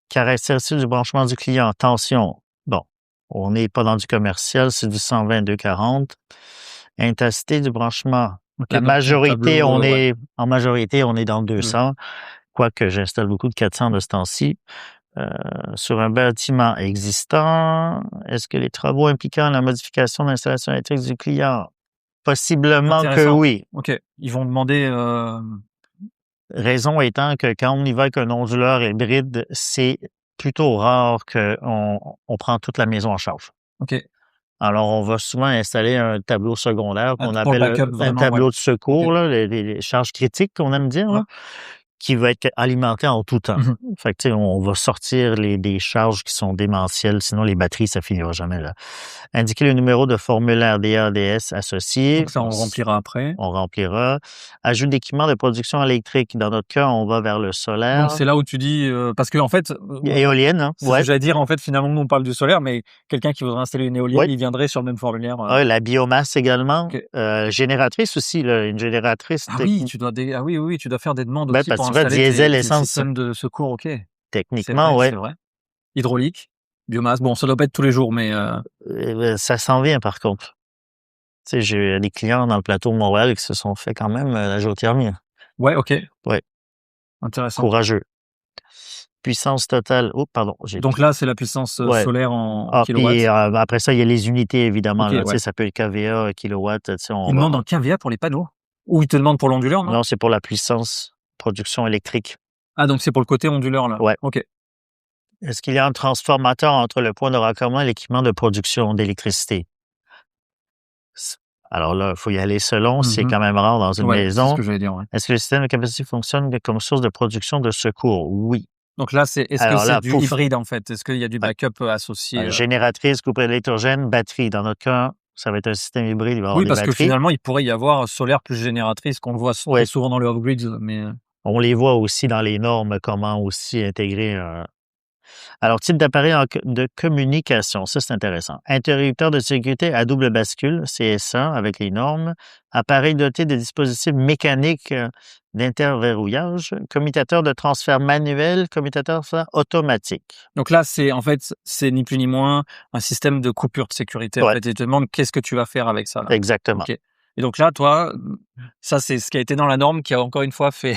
Caractéristiques du branchement du client. Attention, bon, on n'est pas dans du commercial, c'est du 122-40. Intensité du branchement. Okay, En majorité, on est dans le 200, quoique j'installe beaucoup de 400 de ce temps-ci. Sur un bâtiment existant, est-ce que les travaux impliquant la modification d'installation électrique du client? Possiblement que oui. OK. Ils vont demander... Raison étant que quand on y va avec un onduleur hybride, c'est plutôt rare qu'on prend toute la maison en charge. OK. Alors, on va souvent installer un tableau secondaire qu'on appelle un tableau de secours, là, les charges critiques qu'on aime dire, là, qui va être alimenté en tout temps. Fait que, tu sais, on va sortir des charges qui sont démentielles, sinon les batteries, ça finira jamais, là. Indiquer le numéro de formulaire DADS associé. Donc ça, on remplira après. On remplira. Ajout d'équipement de production électrique. Dans notre cas, on va vers le solaire. Donc c'est là où tu dis... parce que en fait... éolienne, hein? C'est ce que j'allais dire, en fait, finalement, nous, on parle du solaire, mais quelqu'un qui voudrait installer une éolienne, il viendrait sur le même formulaire. Oui, la biomasse également. Génératrice aussi, là, une génératrice. Ah oui, tu dois tu dois faire des demandes aussi parce pour que tu vas diesel, essence. Système de secours, OK. Techniquement, oui. C'est vrai. Hydraulique, biomasse. Bon, ça doit pas être tous les jours, mais... ça s'en vient, par contre. Tu sais, j'ai des clients dans le plateau de Montréal qui se sont fait quand même la géothermie. Ouais, OK. Ouais. Intéressant. Courageux. Puissance totale. Oh, pardon. Donc là, c'est la puissance solaire en kilowatts. Puis après ça, il y a les unités, évidemment. Là, ça peut être KVA, kilowatts. Ils demandent en KVA pour les panneaux? Ou ils te demandent pour l'onduleur, non? Non, c'est pour la puissance, production électrique. Ah, donc c'est pour le côté onduleur, là? Ouais. OK. Est-ce qu'il y a un transformateur entre le point de raccordement et l'équipement de production d'électricité? Alors là, il faut y aller selon. C'est quand même rare dans une maison. C'est ce que j'allais dire, Est-ce que le système de capacité fonctionne comme source de production de secours? Oui. Donc là, est-ce que c'est du hybride, en fait? Est-ce qu'il y a du backup associé? Génératrice, coupée électrogène, batterie. Dans notre cas, ça va être un système hybride. Il va y avoir oui, des parce batteries. Que finalement, il pourrait y avoir solaire plus génératrice qu'on le voit souvent dans le off-grid. Mais... On les voit aussi dans les normes, comment aussi intégrer Alors, type d'appareil de communication, ça c'est intéressant. Interrupteur de sécurité à double bascule, CSA, avec les normes. Appareil doté de dispositifs mécaniques d'interverrouillage. Commutateur de transfert manuel, commutateur automatique. Donc là, c'est ni plus ni moins un système de coupure de sécurité. En fait, et te demande qu'est-ce que tu vas faire avec ça. Là. Exactement. Okay. Et donc là, toi, ça c'est ce qui a été dans la norme qui a encore une fois fait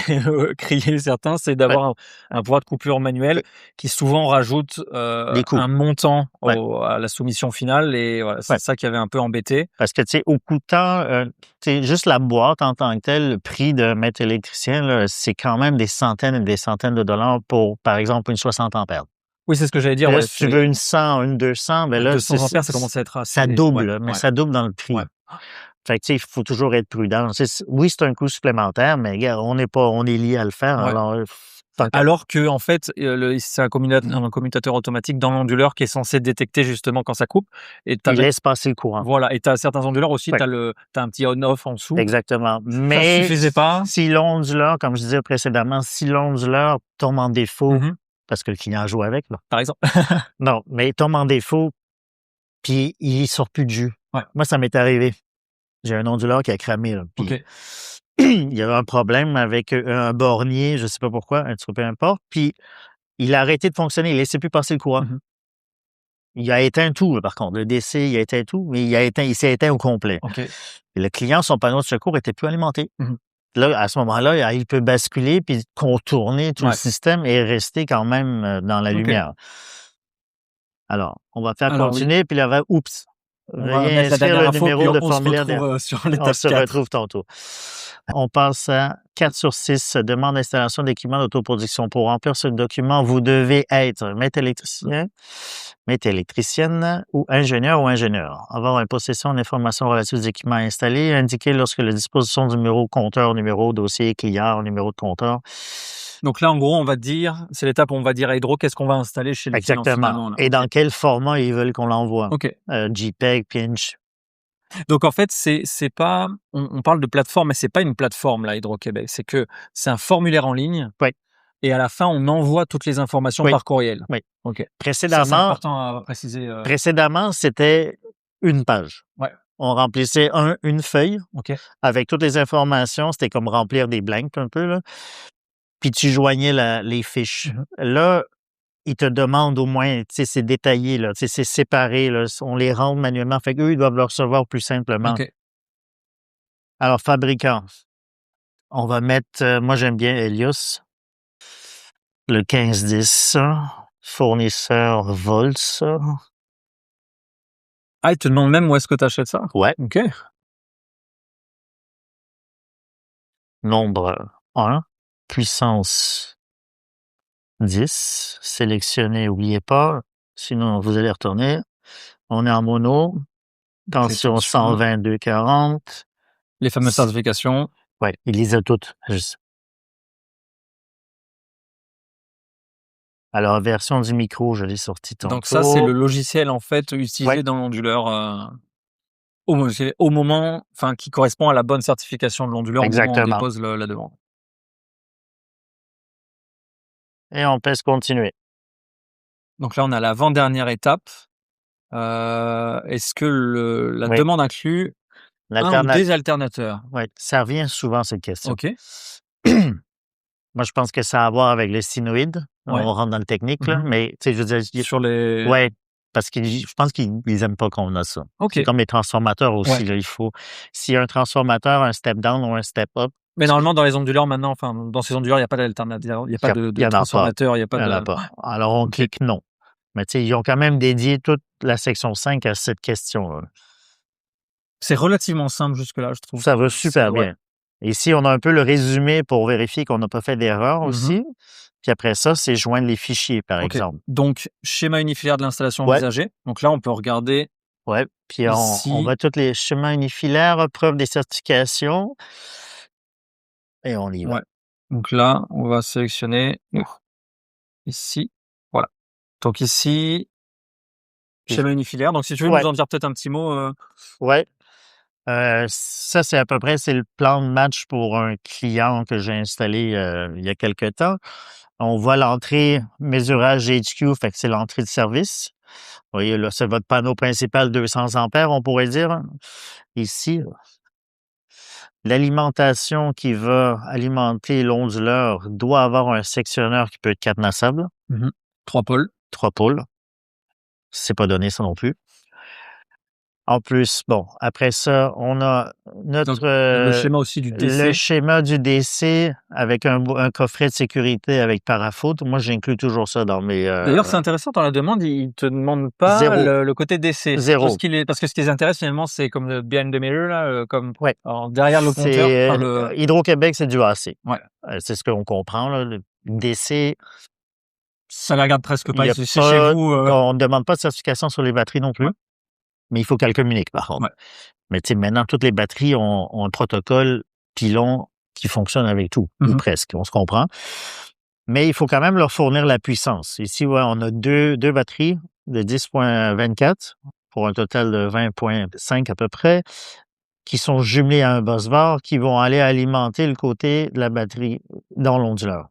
crier certains, c'est d'avoir un pouvoir de coupure manuel qui souvent rajoute un montant à la soumission finale et voilà, c'est ça qui avait un peu embêté. Parce que tu sais, au coûtant, juste la boîte en tant que telle, le prix de maître électricien, c'est quand même des centaines et des centaines de dollars pour, par exemple, une 60 ampères. Oui, c'est ce que j'allais dire. Si tu veux une 100, une 200, ben là, 200 ampères, ça commence à être assez... Ça double, mais ça double dans le prix. Fait que, tu sais, il faut toujours être prudent. Oui, c'est un coût supplémentaire, mais regarde, on est lié à le faire. Alors que, en fait, c'est un commutateur automatique dans l'onduleur qui est censé détecter justement quand ça coupe. Et il laisse passer le courant. Voilà. Et tu as certains onduleurs aussi, tu as un petit on-off en dessous. Exactement. Mais ça suffisait pas. Si l'onduleur, comme je disais précédemment, si l'onduleur tombe en défaut, parce que le client joue avec, là. Par exemple. Non, mais il tombe en défaut, puis il sort plus de jus. Moi, ça m'est arrivé. J'ai un onduleur qui a cramé. Là, il y avait un problème avec un bornier, je ne sais pas pourquoi, un petit peu importe. Puis il a arrêté de fonctionner, il ne laissait plus passer le courant. Il a éteint tout, là, par contre. Le DC, il a éteint tout, mais il s'est éteint au complet. Et le client, son panneau de secours n'était plus alimenté. Là, à ce moment-là, il peut basculer puis contourner tout le système et rester quand même dans la lumière. Alors, on va faire continuer, puis là, oups. On va Veuillez mettre la inscrire dernière le info, puis numéro de on se formulaire. retrouve sur On l'étape se 4. retrouve tantôt. On passe à 4 sur 6, demande d'installation d'équipement d'autoproduction. Pour remplir ce document, vous devez être maître électricien, maître électricienne ou ingénieur. Avoir en possession d'informations relatives aux équipements installés, indiquer lorsque la disposition du numéro compteur, numéro dossier client, numéro de compteur. Donc là, en gros, on va dire, c'est l'étape où on va dire à Hydro, qu'est-ce qu'on va installer chez les clients Exactement. finalement. Là. Et dans quel format ils veulent qu'on l'envoie. OK. JPEG, Pinch. Donc en fait, c'est pas, on parle de plateforme, mais c'est pas une plateforme là, Hydro-Québec. C'est que c'est un formulaire en ligne. Oui. Et à la fin, on envoie toutes les informations Oui. par courriel. Oui. OK. Ça, c'est Précédemment, important à préciser. c'était une page. Ouais. On remplissait une feuille OK. avec toutes les informations. C'était comme remplir des blanks un peu, là. Puis tu joignais les fiches. Là, ils te demandent au moins, tu sais, c'est détaillé, là, tu sais, c'est séparé, là, on les rentre manuellement. Fait qu'eux, ils doivent le recevoir plus simplement. OK. Alors, fabricant, on va mettre, moi j'aime bien Helios, le 1510, fournisseur Volts. Ah, ils te demandent même où est-ce que tu achètes ça? Ouais. OK. Nombre 1, puissance 10, sélectionnez, n'oubliez pas, sinon vous allez retourner. On est en mono, tension 122-40. Les fameuses certifications. Ouais, ils lisent toutes. Alors, version du micro, je l'ai sorti tantôt. Donc ça, c'est le logiciel en fait utilisé dans l'onduleur au moment, enfin qui correspond à la bonne certification de l'onduleur au moment où on dépose la demande. Et on pèse continuer. Donc là, on a l'avant-dernière étape. Est-ce que la demande inclut un ou des alternateurs? Oui, ça revient souvent cette question. OK. Moi, je pense que ça a à voir avec le sinoïde. Ouais. On rentre dans le technique, là, mais tu sais, je veux dire, Sur les. Ouais, parce que je pense qu'ils aiment pas qu'on a ça. OK. C'est comme les transformateurs aussi. Ouais. Là, il faut, s'il y a un transformateur, un step down ou un step up. Mais normalement, dans les onduleurs maintenant, enfin dans ces onduleurs, il n'y a pas d'alternative, il n'y a pas de transformateur, il n'y a pas de. Pas. Alors on clique non. Mais tu sais, ils ont quand même dédié toute la section 5 à cette question-là. C'est relativement simple jusque-là, je trouve. Ça va super bien. Ici, on a un peu le résumé pour vérifier qu'on n'a pas fait d'erreur aussi. Puis après ça, c'est joindre les fichiers, par exemple. Donc, schéma unifilaire de l'installation envisagée. Donc là, on peut regarder. Oui, puis on va tous les schémas unifilaires, preuve des certifications. Et on y va. Ouais. Donc là, on va sélectionner ici. Voilà. Donc ici, schéma unifilaire. Donc si tu veux nous en dire peut-être un petit mot. Oui. Ça, c'est à peu près, c'est le plan de match pour un client que j'ai installé il y a quelque temps. On voit l'entrée mesurage HQ, fait que c'est l'entrée de service. Vous voyez, là, c'est votre panneau principal 200 ampères, on pourrait dire. Ici, l'alimentation qui va alimenter l'onduleur doit avoir un sectionneur qui peut être cadenassable. 3 pôles. 3 pôles. C'est pas donné, ça non plus. En plus, bon, après ça, on a le schéma aussi du DC. Le schéma du DC avec un coffret de sécurité avec parafoudre. Moi, j'inclus toujours ça dans mes... D'ailleurs, c'est intéressant, dans la demande, ils ne te demandent pas le côté DC. Zéro. Parce que ce qui les intéresse, finalement, c'est comme le behind the mirror, là, comme derrière le compteur. Hydro-Québec, c'est du AC. Ouais. C'est ce qu'on comprend, là. Le DC... Ça ne regarde presque pas. C'est chez vous. On ne demande pas de certification sur les batteries non plus. Ouais. Mais il faut qu'elle communique, par contre. Ouais. Mais tu sais, maintenant, toutes les batteries ont un protocole pylon qui fonctionne avec tout, ou presque, on se comprend. Mais il faut quand même leur fournir la puissance. Ici, on a deux batteries de 10.24 pour un total de 20.5 à peu près, qui sont jumelées à un busbar qui vont aller alimenter le côté de la batterie dans l'onduleur.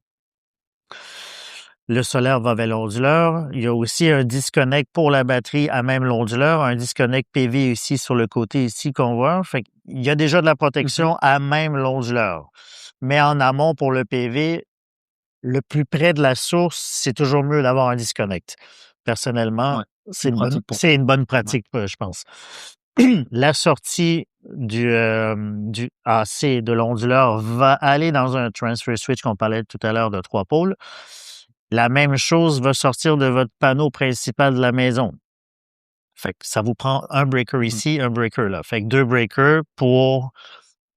Le solaire va vers l'onduleur. Il y a aussi un disconnect pour la batterie à même l'onduleur, un disconnect PV ici sur le côté ici qu'on voit. Fait qu'il y a déjà de la protection à même l'onduleur. Mais en amont pour le PV, le plus près de la source, c'est toujours mieux d'avoir un disconnect. Personnellement, c'est une bonne pratique, je pense. La sortie du AC de l'onduleur va aller dans un transfer switch qu'on parlait tout à l'heure de 3 pôles. La même chose va sortir de votre panneau principal de la maison. Fait que ça vous prend un breaker ici, un breaker là. Fait que 2 breakers pour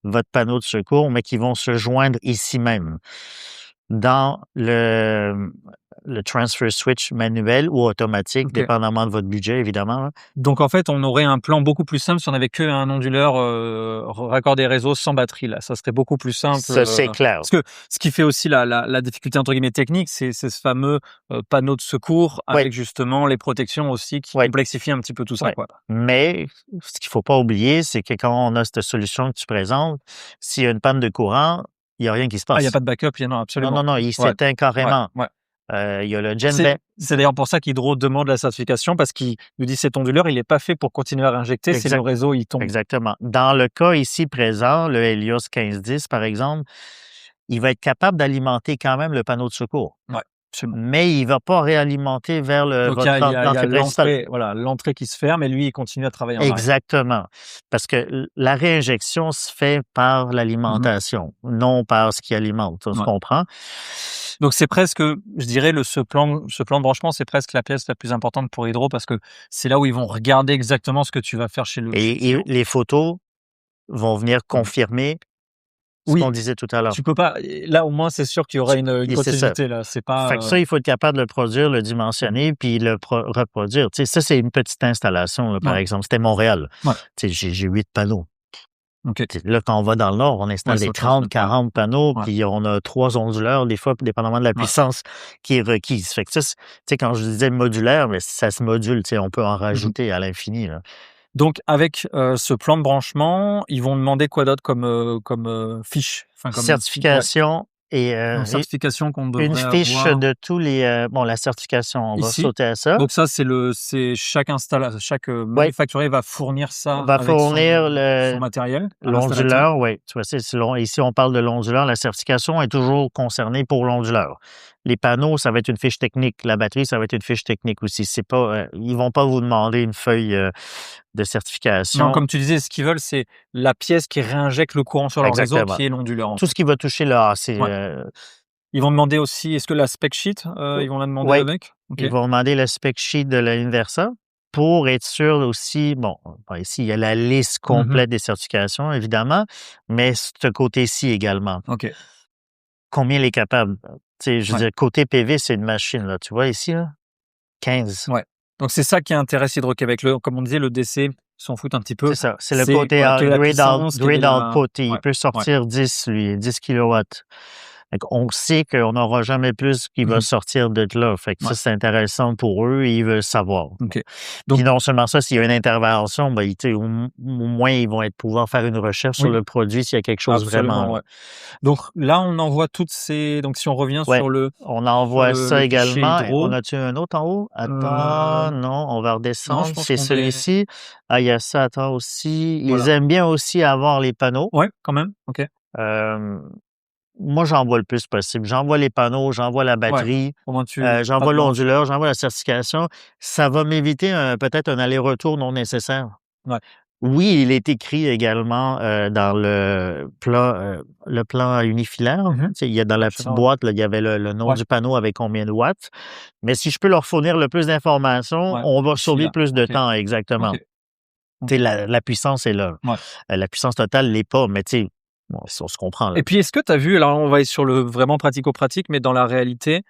votre panneau de secours, mais qui vont se joindre ici même. Dans le transfer switch manuel ou automatique, OK. dépendamment de votre budget, évidemment, là. Donc en fait, on aurait un plan beaucoup plus simple si on avait qu'un onduleur, raccordé réseau sans batterie là. Ça serait beaucoup plus simple, Ça, c'est clair. parce que ce qui fait aussi la «difficulté» entre guillemets technique, c'est ce fameux, panneau de secours Oui, avec justement les protections aussi qui oui, complexifient un petit peu tout ça, oui. quoi. Mais ce qu'il faut pas oublier, c'est que quand on a cette solution que tu présentes, s'il y a une panne de courant, il y a rien qui se Ah, il y a passe. pas de backup, il y a non, Non, absolument. non, il Ouais, s'éteint ouais, carrément. ouais. Il y a le C'est GenVent. c'est d'ailleurs pour ça qu'Hydro demande la certification parce qu'il nous dit: «Cet onduleur, il est pas fait pour continuer à réinjecter si le réseau, il tombe». Exactement. Dans le cas ici présent, le Helios 1510, par exemple, il va être capable d'alimenter quand même le panneau de secours, Ouais, absolument. mais il va pas réalimenter vers Donc votre il y a l'entrée principale. l'entrée, voilà, l'entrée qui se ferme et lui, il continue à travailler en arrière. Exactement. Parce que la réinjection se fait par Mmh. l'alimentation, non par ce qui alimente. On se Ouais. comprend? Donc c'est presque, je dirais, ce plan de branchement, c'est presque la pièce la plus importante pour Hydro parce que c'est là où ils vont regarder exactement ce que tu vas faire chez le Et client. les photos vont venir confirmer ce qu'on Oui, disait tout à l'heure. tu peux pas, là, au moins, c'est sûr qu'il y aura une Et c'est ça. continuité là, c'est Fait pas, que ça, il faut être capable de le produire, le dimensionner, puis le reproduire. Tu sais, ça, c'est une petite installation, là, par ouais, exemple. C'était Montréal. ouais, Tu sais, j'ai 8 panneaux. OK. Tu sais, là, quand on va dans le nord, on installe Ouais, c'est des autre chose, 30, ouais, 40 panneaux, ouais, puis on a 3 onduleurs, des fois, dépendamment de la ouais. puissance qui est requise. Fait que ça, tu sais, quand je disais modulaire, mais ça se module, tu sais, on peut en Mmh. rajouter à l'infini, là. Donc avec, ce plan de branchement, ils vont demander quoi d'autre comme, fiche? Enfin comme, ouais, Certification et comme certification qu'on une devrait fiche avoir de tous les, bon, la certification, on va ici. sauter à ça. Donc ça, c'est chaque Oui, manufacturier va fournir ça va avec fournir son matériel à l'installateur. l'onduleur, oui. Tu vois, c'est ici, on parle de l'onduleur. La certification est toujours concernée pour l'onduleur. Les panneaux, ça va être une fiche technique. La batterie, ça va être une fiche technique aussi. C'est pas, ils vont pas vous demander une feuille de Non, certification. comme tu disais, ce qu'ils veulent, c'est la pièce qui réinjecte le courant sur leur réseau Exactement. qui est l'onduleur, en Tout fait. ce qui va toucher le AC. Ouais. Ils vont demander aussi, est-ce que la spec sheet, ils vont la demander Oui, avec? OK. ils vont demander le spec sheet de l'Inversa pour être sûr aussi, bon, ici, il y a la liste Mmh. complète des certifications, évidemment, mais ce côté-ci également. OK. Combien il est capable? Tu sais, je veux Ouais. dire, côté PV, c'est une machine, là. Tu vois ici, là? 15. Ouais. Donc c'est ça qui intéresse Hydro-Québec. Comme on disait, le DC, ils s'en foutent un petit peu. C'est ça. C'est le C'est, côté voilà, quelle est la grid puissance, quelle est la output. Il ouais, peut ouais. sortir 10, lui, 10 kilowatts. Fait qu'on sait qu'on n'aura jamais plus qui va Mmh. sortir de là. Fait que Ouais. ça, c'est intéressant pour eux et ils veulent savoir. OK. Puis Donc non seulement ça, s'il y a une intervention, ben, tu sais, au moins, ils vont pouvoir faire une recherche sur oui, le produit s'il y a quelque chose vraiment, absolument, là. ouais. Donc là, on envoie toutes ces, donc si on revient Ouais, sur on envoie ça le fichier également. On Hydro, a-tu un autre en haut? heu, Attends, non, on va non, je redescendre. pense C'est qu'on est celui-ci. Ah, il y a ça, attends aussi. Ils voilà. aiment bien aussi avoir les panneaux. Ouais, quand même? OK. Euh, Moi, j'envoie le plus possible. J'envoie les panneaux, j'envoie la Ouais. batterie, Au moins tu pas j'envoie de blanche. l'onduleur, j'envoie la certification. Ça va m'éviter peut-être un aller-retour non nécessaire. Ouais. Oui, il est écrit également dans le plan unifilaire. Mmh. Tu sais, il y a dans la petite Absolument, ouais. boîte, là, il y avait le nom Ouais, du panneau avec combien de watts. Mais si je peux leur fournir le plus d'informations, ouais. on va Ici, sauver là. plus de OK. temps, exactement. OK. Tu sais, OK. la puissance est là. Ouais. La puissance totale l'est pas, mais tu sais, bon, on se comprend, là. Et puis est-ce que tu as vu, alors on va être sur le vraiment pratico-pratique, mais dans la réalité,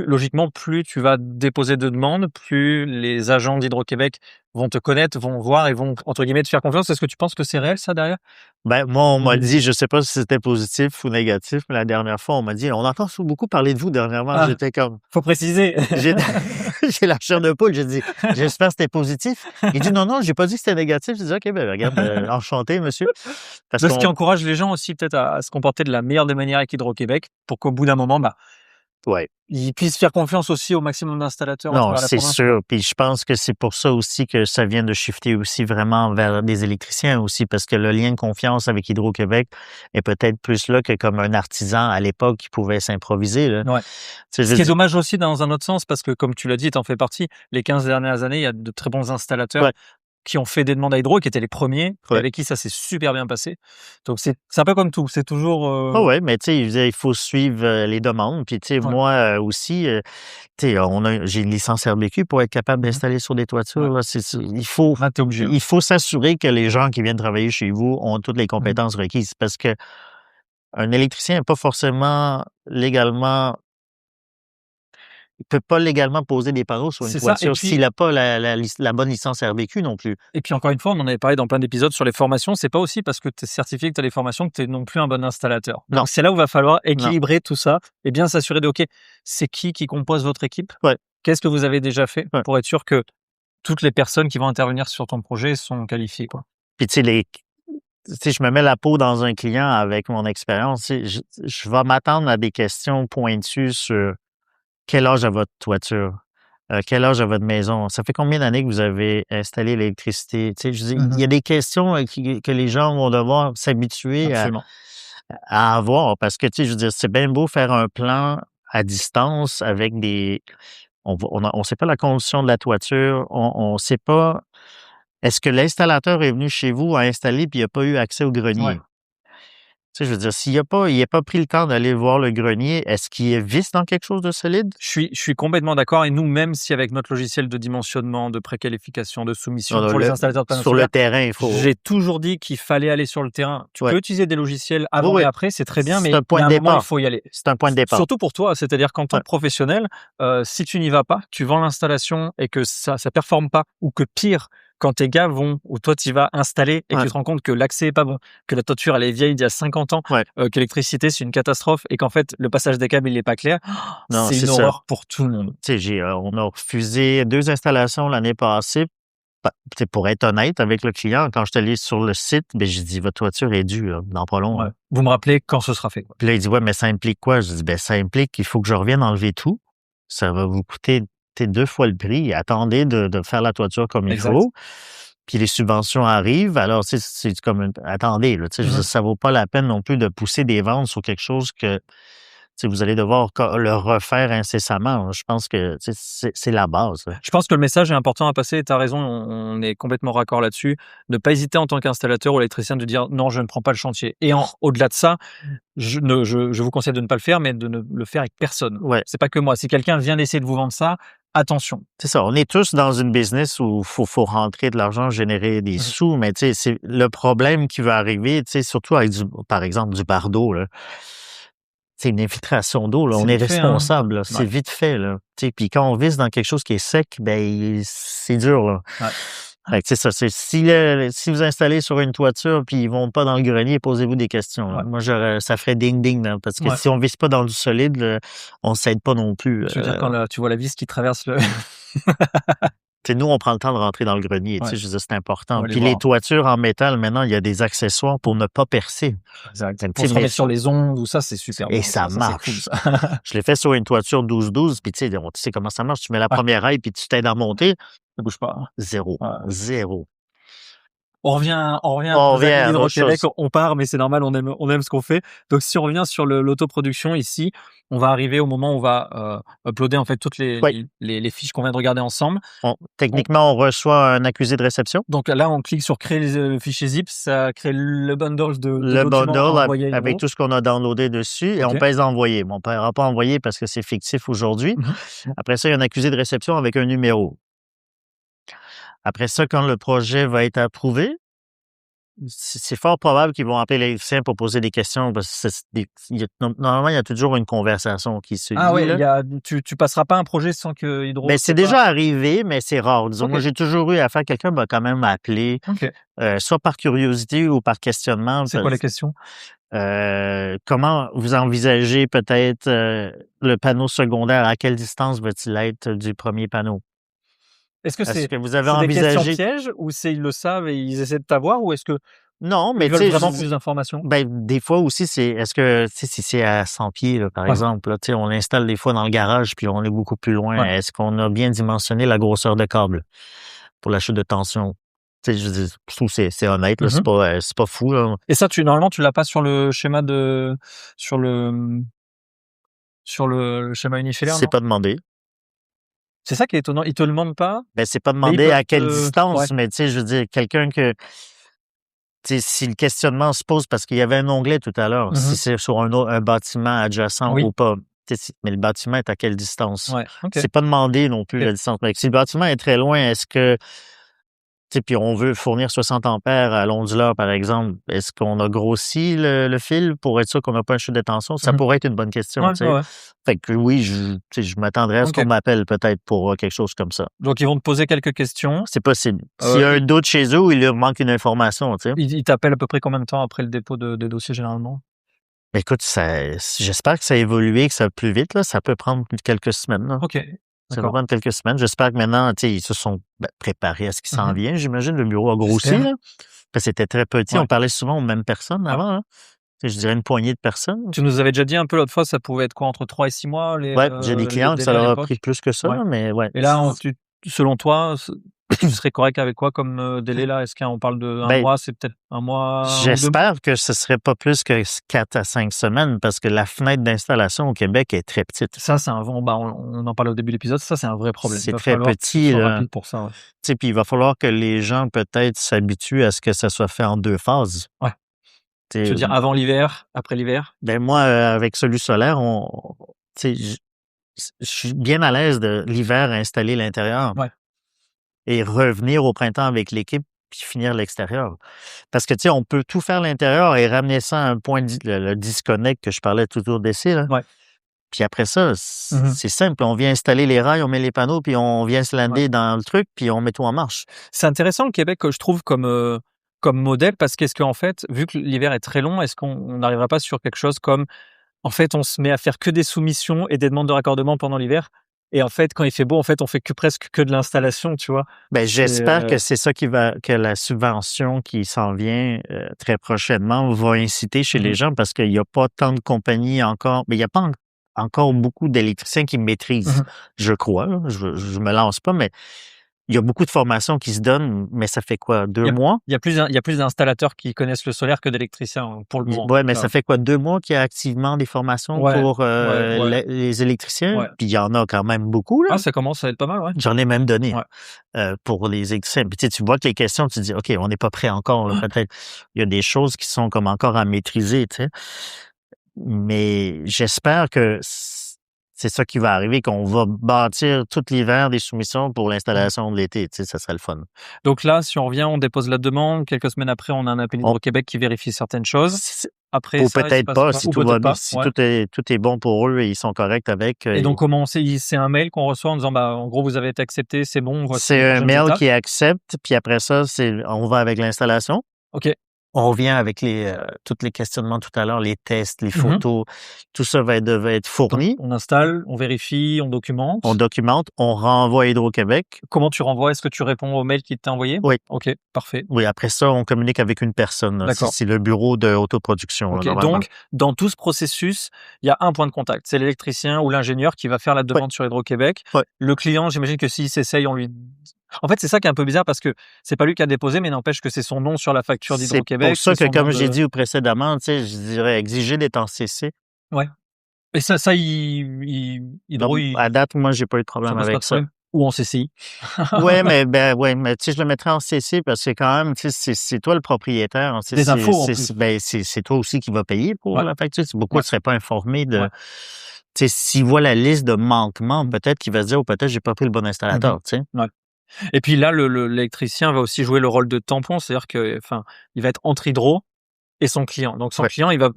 logiquement, plus tu vas déposer de demandes, plus les agents d'Hydro-Québec vont te connaître, vont voir et vont, entre guillemets, «te faire confiance». Est-ce que tu penses que c'est réel ça derrière? Ben, moi, on m'a Ou dit, je sais pas si c'était positif ou négatif, mais la dernière fois, on m'a dit: «On entend beaucoup parler de vous dernièrement». ah, J'étais comme faut préciser. j'ai j'ai la chair de poule, j'ai dit: «J'espère que c'était positif». Il dit: «Non, non, j'ai pas dit que c'était négatif». J'ai dit: «OK, ben, regarde, enchanté, monsieur». Parce De ce qui qu'on encourage les gens aussi peut-être à se comporter de la meilleure des manières avec Hydro-Québec pour qu'au bout d'un moment, bah, ouais. ils puissent faire confiance aussi au maximum d'installateurs à Non, travers la c'est province. sûr. Puis je pense que c'est pour ça aussi que ça vient de shifter aussi vraiment vers des électriciens aussi, parce que le lien de confiance avec Hydro-Québec est peut-être plus là que comme un artisan à l'époque qui pouvait s'improviser, là. Ouais. Tu sais, je Ce veux qui est dire dommage aussi dans un autre sens parce que comme tu l'as dit, tu en fais partie, les 15 dernières années, il y a de très bons installateurs ouais, qui ont fait des demandes à Hydro et qui étaient les premiers, et Ouais. avec qui ça s'est super bien passé. Donc c'est un peu comme tout, c'est toujours, Ouais, mais tu sais, je veux dire, il faut suivre, les demandes. Puis tu sais, ouais. moi, aussi, tu sais, j'ai une licence RBQ pour être capable Mmh. d'installer sur des Ouais. toitures, là. Là, tu es obligé, ouais. Il faut s'assurer que les gens qui viennent travailler chez vous ont toutes les Mmh. compétences requises parce qu'un électricien n'est pas forcément légalement il peut pas légalement poser des panneaux sur une C'est ça, et toiture puis s'il a pas la bonne licence RBQ non plus. encore une fois, on en avait parlé dans plein d'épisodes sur les formations, c'est pas aussi parce que tu es certifié que tu as les formations que tu es non plus un bon installateur. Non, Donc c'est là où il va falloir non. équilibrer tout ça et bien s'assurer de, OK, c'est qui compose votre équipe? Ouais, Qu'est-ce que vous avez déjà fait? ouais. Pour être sûr que toutes les personnes qui vont intervenir sur ton projet sont qualifiées, quoi. Puis tu sais, je me mets la peau dans un client avec mon expérience, tu sais, je vais m'attendre à des questions pointues sur quel âge a votre toiture? Quel âge a votre maison? Ça fait combien d'années que vous avez installé l'électricité? Tu sais, je dis, il y a des questions que les gens vont devoir s'habituer Absolument. à avoir parce que, tu sais, je veux dire, c'est bien beau faire un plan à distance avec on sait pas la condition de la toiture, on sait pas, est-ce que l'installateur est venu chez vous à installer puis il a pas eu accès au Ouais. grenier? Tu sais, je veux dire, il a pas pris le temps d'aller voir le grenier, est-ce qu'il est visse dans quelque chose de solide? Je suis complètement d'accord, et nous, même si avec notre logiciel de dimensionnement, de préqualification, de Non, soumission non, pour les installateurs de panneaux sur le solaires, terrain, il faut j'ai toujours dit qu'il fallait aller sur le terrain. Tu ouais. peux utiliser des logiciels Oui, avant oui. et après, c'est très bien, C'est mais un il y point a de un moment, il départ. faut y aller. C'est un point de départ. Surtout pour toi, c'est-à-dire qu'en tant Ouais. que professionnel, si tu n'y vas pas, tu vends l'installation et que ça performe pas, ou que pire, quand tes gars vont, ou toi tu vas installer et que Ouais. tu te rends compte que l'accès est pas bon, que la toiture elle est vieille d'il y a 50 ans, Ouais. que l'électricité c'est une catastrophe et qu'en fait le passage des câbles il est pas clair, Non, c'est c'est une ça. horreur pour tout le monde. Tu sais, on a refusé 2 installations l'année passée. Tu sais, pour être honnête avec le client, quand je suis allé sur le site, ben, j'ai dit: «Votre toiture est due, là, dans pas long, Ouais. là». Vous me rappelez quand ce sera fait, quoi. Puis là, il dit: «Ouais, mais ça implique quoi?» Je dis: «Ben, ça implique qu'il faut que je revienne enlever tout. Ça va vous coûter, tu sais, 2 fois le prix. Attendez de faire la toiture comme il Exact. faut. Puis les subventions arrivent. Alors, tu sais, c'est comme attendez, là, tu sais, je veux Mmh. dire, ça vaut pas la peine non plus de pousser des ventes sur quelque chose que, tu sais, vous allez devoir le refaire incessamment. Je pense que, tu sais, c'est la base, là. Je pense que le message est important à passer, tu as raison, on est complètement raccord là-dessus. Ne pas hésiter en tant qu'installateur ou électricien de dire: «Non, je ne prends pas le chantier», et au-delà de ça, je vous conseille de ne pas le faire, mais de ne le faire avec personne. Ouais, C'est pas que moi. Si quelqu'un vient d'essayer de vous vendre ça, attention. c'est ça. On est tous dans une business où faut rentrer de l'argent, générer des Mmh. sous, mais tu sais, c'est le problème qui va arriver, tu sais, surtout avec par exemple, du bardeau, là. C'est une infiltration d'eau, là, on C'est est vite fait, hein? responsable, là, Ouais, c'est vite fait, là. Tu sais, puis quand on vise dans quelque chose qui est sec, ben, c'est dur, là. ouais. Fait que c'est ça, c'est si vous installez sur une toiture puis ils vont pas dans le grenier, posez-vous des questions, là. Ouais. Moi, ça ferait ding ding, là, parce que Ouais. si on vise pas dans du solide, là, on s'aide pas non plus. Je veux dire, quand tu vois la vis qui traverse le Tu sais, nous, on prend le temps de rentrer dans le grenier, tu ouais, sais, je veux dire, c'est on important. va les Puis les voir. toitures en métal, maintenant, il y a des accessoires pour ne pas percer. Exact. Tu Pour sais, se remettre sur les ondes ou ça, c'est super et bien ça ça, c'est cool marche. ça. Je l'ai fait sur une toiture 12-12, puis tu sais comment ça marche. Tu mets la Ouais, première rail, puis tu t'aides à monter. ça bouge pas, hein. 0, Ouais. 0. On revient à On nos revient amis à autre d'Hydro-Québec, chose. on part, mais c'est normal, on aime ce qu'on fait. Donc si on revient sur l'autoproduction ici, on va arriver au moment où on va, uploader en fait toutes Oui, les fiches qu'on vient de regarder ensemble. On techniquement, on reçoit un accusé de réception. Donc là, on clique sur créer le fichier zip, ça crée le bundle de Le documents à bundle envoyer à avec Hydro. tout ce qu'on a downloadé dessus et on OK. pèse envoyer. Mais on ne paiera pas envoyer parce que c'est fictif aujourd'hui. Mmh. Après ça, il y a un accusé de réception avec un numéro. Après ça, quand le projet va être approuvé, c'est fort probable qu'ils vont appeler l'électricien pour poser des questions parce que normalement, il y a toujours une conversation qui se Ah lie, ouais, là. tu passeras pas un projet sans que Hydro Ben, c'est sait pas. déjà arrivé, mais c'est rare. Disons, moi, OK, j'ai toujours eu affaire, quelqu'un m'a quand même appelé, OK. soit par curiosité ou par questionnement. C'est quoi la question? Comment vous envisagez peut-être le panneau secondaire? À quelle distance va-t-il être du premier panneau? Est-ce que Est-ce c'est que vous avez c'est des questions envisagé? pièges, ou c'est ils le savent et ils essaient de t'avoir, ou est-ce que Non, ils mais tu veulent sais, vraiment plus d'informations? ben, des fois aussi, est-ce que, tu sais, si c'est à 100 pieds, là, par Ouais, exemple, là, tu sais, on l'installe des fois dans le garage puis on est beaucoup plus loin. ouais. Est-ce qu'on a bien dimensionné la grosseur de câble pour la chute de tension? Tu sais, je veux dire, je trouve que c'est honnête, là, Mmh. c'est pas fou, là. Et ça, normalement, tu l'as pas sur le schéma sur le, sur le schéma unifilaire, C'est non? pas demandé. C'est ça qui est étonnant. Ils te le demandent pas, Ben, c'est pas mais ils demandé peuvent à quelle te ouais. distance, mais tu sais, je veux dire, quelqu'un que, tu sais, si le questionnement se pose parce qu'il y avait un onglet tout à l'heure, si Mmh. c'est sur un bâtiment adjacent Oui, ou pas, tu sais, mais le bâtiment est à quelle distance? ouais, OK, C'est pas demandé non plus OK. la distance. Mais si le bâtiment est très loin, est-ce que, tu sais, puis on veut fournir 60 ampères à l'onduleur, par exemple, est-ce qu'on a grossi le fil pour être sûr qu'on n'a pas un chute de tension? Ça Mmh. pourrait être une bonne question, Ouais, tu ouais, sais. ouais. Fait que oui, tu sais, je m'attendrais à ce qu'on OK. m'appelle peut-être pour quelque chose comme ça. Donc ils vont te poser quelques questions, C'est possible. S'il y a un ils doute chez eux ou il leur manque une information, tu sais. ils t'appellent à peu près combien de temps après le dépôt de dossier généralement? Mais écoute, j'espère que ça a évolué, que ça va plus vite, là. Ça peut prendre quelques semaines, là. OK, Ça peut d'accord. prendre quelques semaines. J'espère que maintenant, tu sais, ils se sont préparés à ce qui s'en Mmh. vient. J'imagine le bureau a grossi, J'espère. là. Parce que c'était très petit. On Ouais, parlait souvent aux mêmes personnes ouais. avant, hein. Tu sais, je dirais une poignée de personnes. Tu nous avais déjà dit un peu l'autre fois, ça pouvait être quoi? Entre 3 et 6 mois Ouais, j'ai des les clients que ça délais à leur a pris l'époque? plus que ça, Ouais. là, mais ouais. Et là, selon toi, tu serais correct avec quoi comme, délai là? Est-ce qu'on parle de un Ben, mois, c'est peut-être un mois, 1 ou 2 mois? j'espère que ce serait pas plus que 4 à 5 semaines parce que la fenêtre d'installation au Québec est très petite. Ça, c'est un vent bah, on en parlait au début de l'épisode, ça, c'est un vrai problème. Il C'est va très falloir que ce petit, soit là. rapide pour ça, ouais. Tu sais, puis il va falloir que les gens peut-être s'habituent à ce que ça soit fait en 2 phases. Ouais. Tu Tu sais, veux dire avant l'hiver, après l'hiver? ben, moi, avec Solu Solaire, tu sais, je suis bien à l'aise de l'hiver installer l'intérieur Ouais. et revenir au printemps avec l'équipe puis finir l'extérieur. Parce que, tu sais, on peut tout faire à l'intérieur et ramener ça à un point le disconnect que je parlais tout au tour d'essai, là. Ouais. Puis après ça, Mmh. c'est simple, on vient installer les rails, on met les panneaux, puis on vient se Ouais. lander dans le truc, puis on met tout en marche. C'est intéressant le Québec, je trouve comme modèle parce qu'est-ce qu'en fait, vu que l'hiver est très long, est-ce qu'on n'arriverait pas sur quelque chose comme, en fait, on se met à faire que des soumissions et des demandes de raccordement pendant l'hiver et en fait, quand il fait beau, en fait, on fait presque que de l'installation, tu vois? Ben, C'est, j'espère que c'est ça que la subvention qui s'en vient, très prochainement va inciter chez les mmh gens parce qu'il y a pas tant de compagnies encore, mais il y a pas encore beaucoup d'électriciens qui maîtrisent, Mmh. je crois, là. Je me lance pas, mais il y a beaucoup de formations qui se donnent, mais ça fait quoi, 2 Il y a mois? il y a plus d'installateurs qui connaissent le solaire que d'électriciens, hein, pour le moment, en Ouais, tout mais cas. ça fait quoi, 2 mois qu'il y a activement des formations Ouais, pour, ouais, ouais, les électriciens? ouais. Puis il y en a quand même beaucoup, là. Ah, ça commence à être pas mal, ouais. J'en ai même donné, Ouais. pour les électriciens. Puis tu sais, tu vois que les questions, tu te dis: «OK, on n'est pas prêt encore, là, peut-être». Il y a des choses qui sont comme encore à maîtriser, tu sais? Mais j'espère que c'est ça qui va arriver, qu'on va bâtir tout l'hiver des soumissions pour Mmh. l'installation de l'été, tu sais? Ça serait le fun. Donc là, si on revient, on dépose la demande, quelques semaines après, on a un appel On Hydro-Québec qui vérifie certaines choses. c Après Ou ça, il se peut-être passe pas, quoi? si Ou tout va peut-être bien, pas, si ouais. tout est bon pour eux et ils sont corrects avec, Et donc comment c'est un mail qu'on reçoit en disant: «Bah, en gros, vous avez été accepté, c'est bon, voici c'est les un prochaines mail étapes». qui accepte, puis après ça, on va avec l'installation. OK. On revient avec tous les questionnements tout à l'heure, les tests, les Mmh. photos, tout ça devait être Donc fourni. on installe, on vérifie, on On documente. documente, on renvoie à Hydro-Québec. Comment tu renvoies? Est-ce que tu réponds au mail qui t'a envoyé? Oui, OK, parfait. oui, après ça, on communique avec une personne, là. C'est D'accord. c'est le bureau d'autoproduction, là, OK. normalement. Donc dans tout ce processus, il y a un point de contact. C'est l'électricien ou l'ingénieur qui va faire la Ouais, demande sur Hydro-Québec. ouais. Le client, j'imagine que s'il s'essaye, on lui en fait, c'est ça qui est un peu bizarre parce que c'est pas lui qui a déposé, mais n'empêche que c'est son nom sur la facture C'est pour d'Hydro-Québec, ça c'est que, son nom comme j'ai de dit précédemment, tu sais, je dirais exiger d'être en CC. ouais. Et ça, Hydro, Donc, à date, moi, j'ai pas eu de ça problème pose pas avec de ça. problème? Ou en CCI? Ouais, mais tu sais, je le mettrais en CC parce que quand même, tu sais, c'est toi le propriétaire, hein, tu sais, Des infos en plus. c'est toi aussi qui vas payer pour Ouais, la facture. Pourquoi ouais, tu serais pas informé ouais. de, tu sais, s'il voit la liste de manquements, peut-être qu'il va se dire: «Oh, peut-être j'ai pas pris le bon Mmh. installateur», tu sais? Ouais. Et puis là, l'électricien va aussi jouer le rôle de tampon, c'est-à-dire que, enfin, il va être entre Hydro et son client. Donc son Ouais, client, il va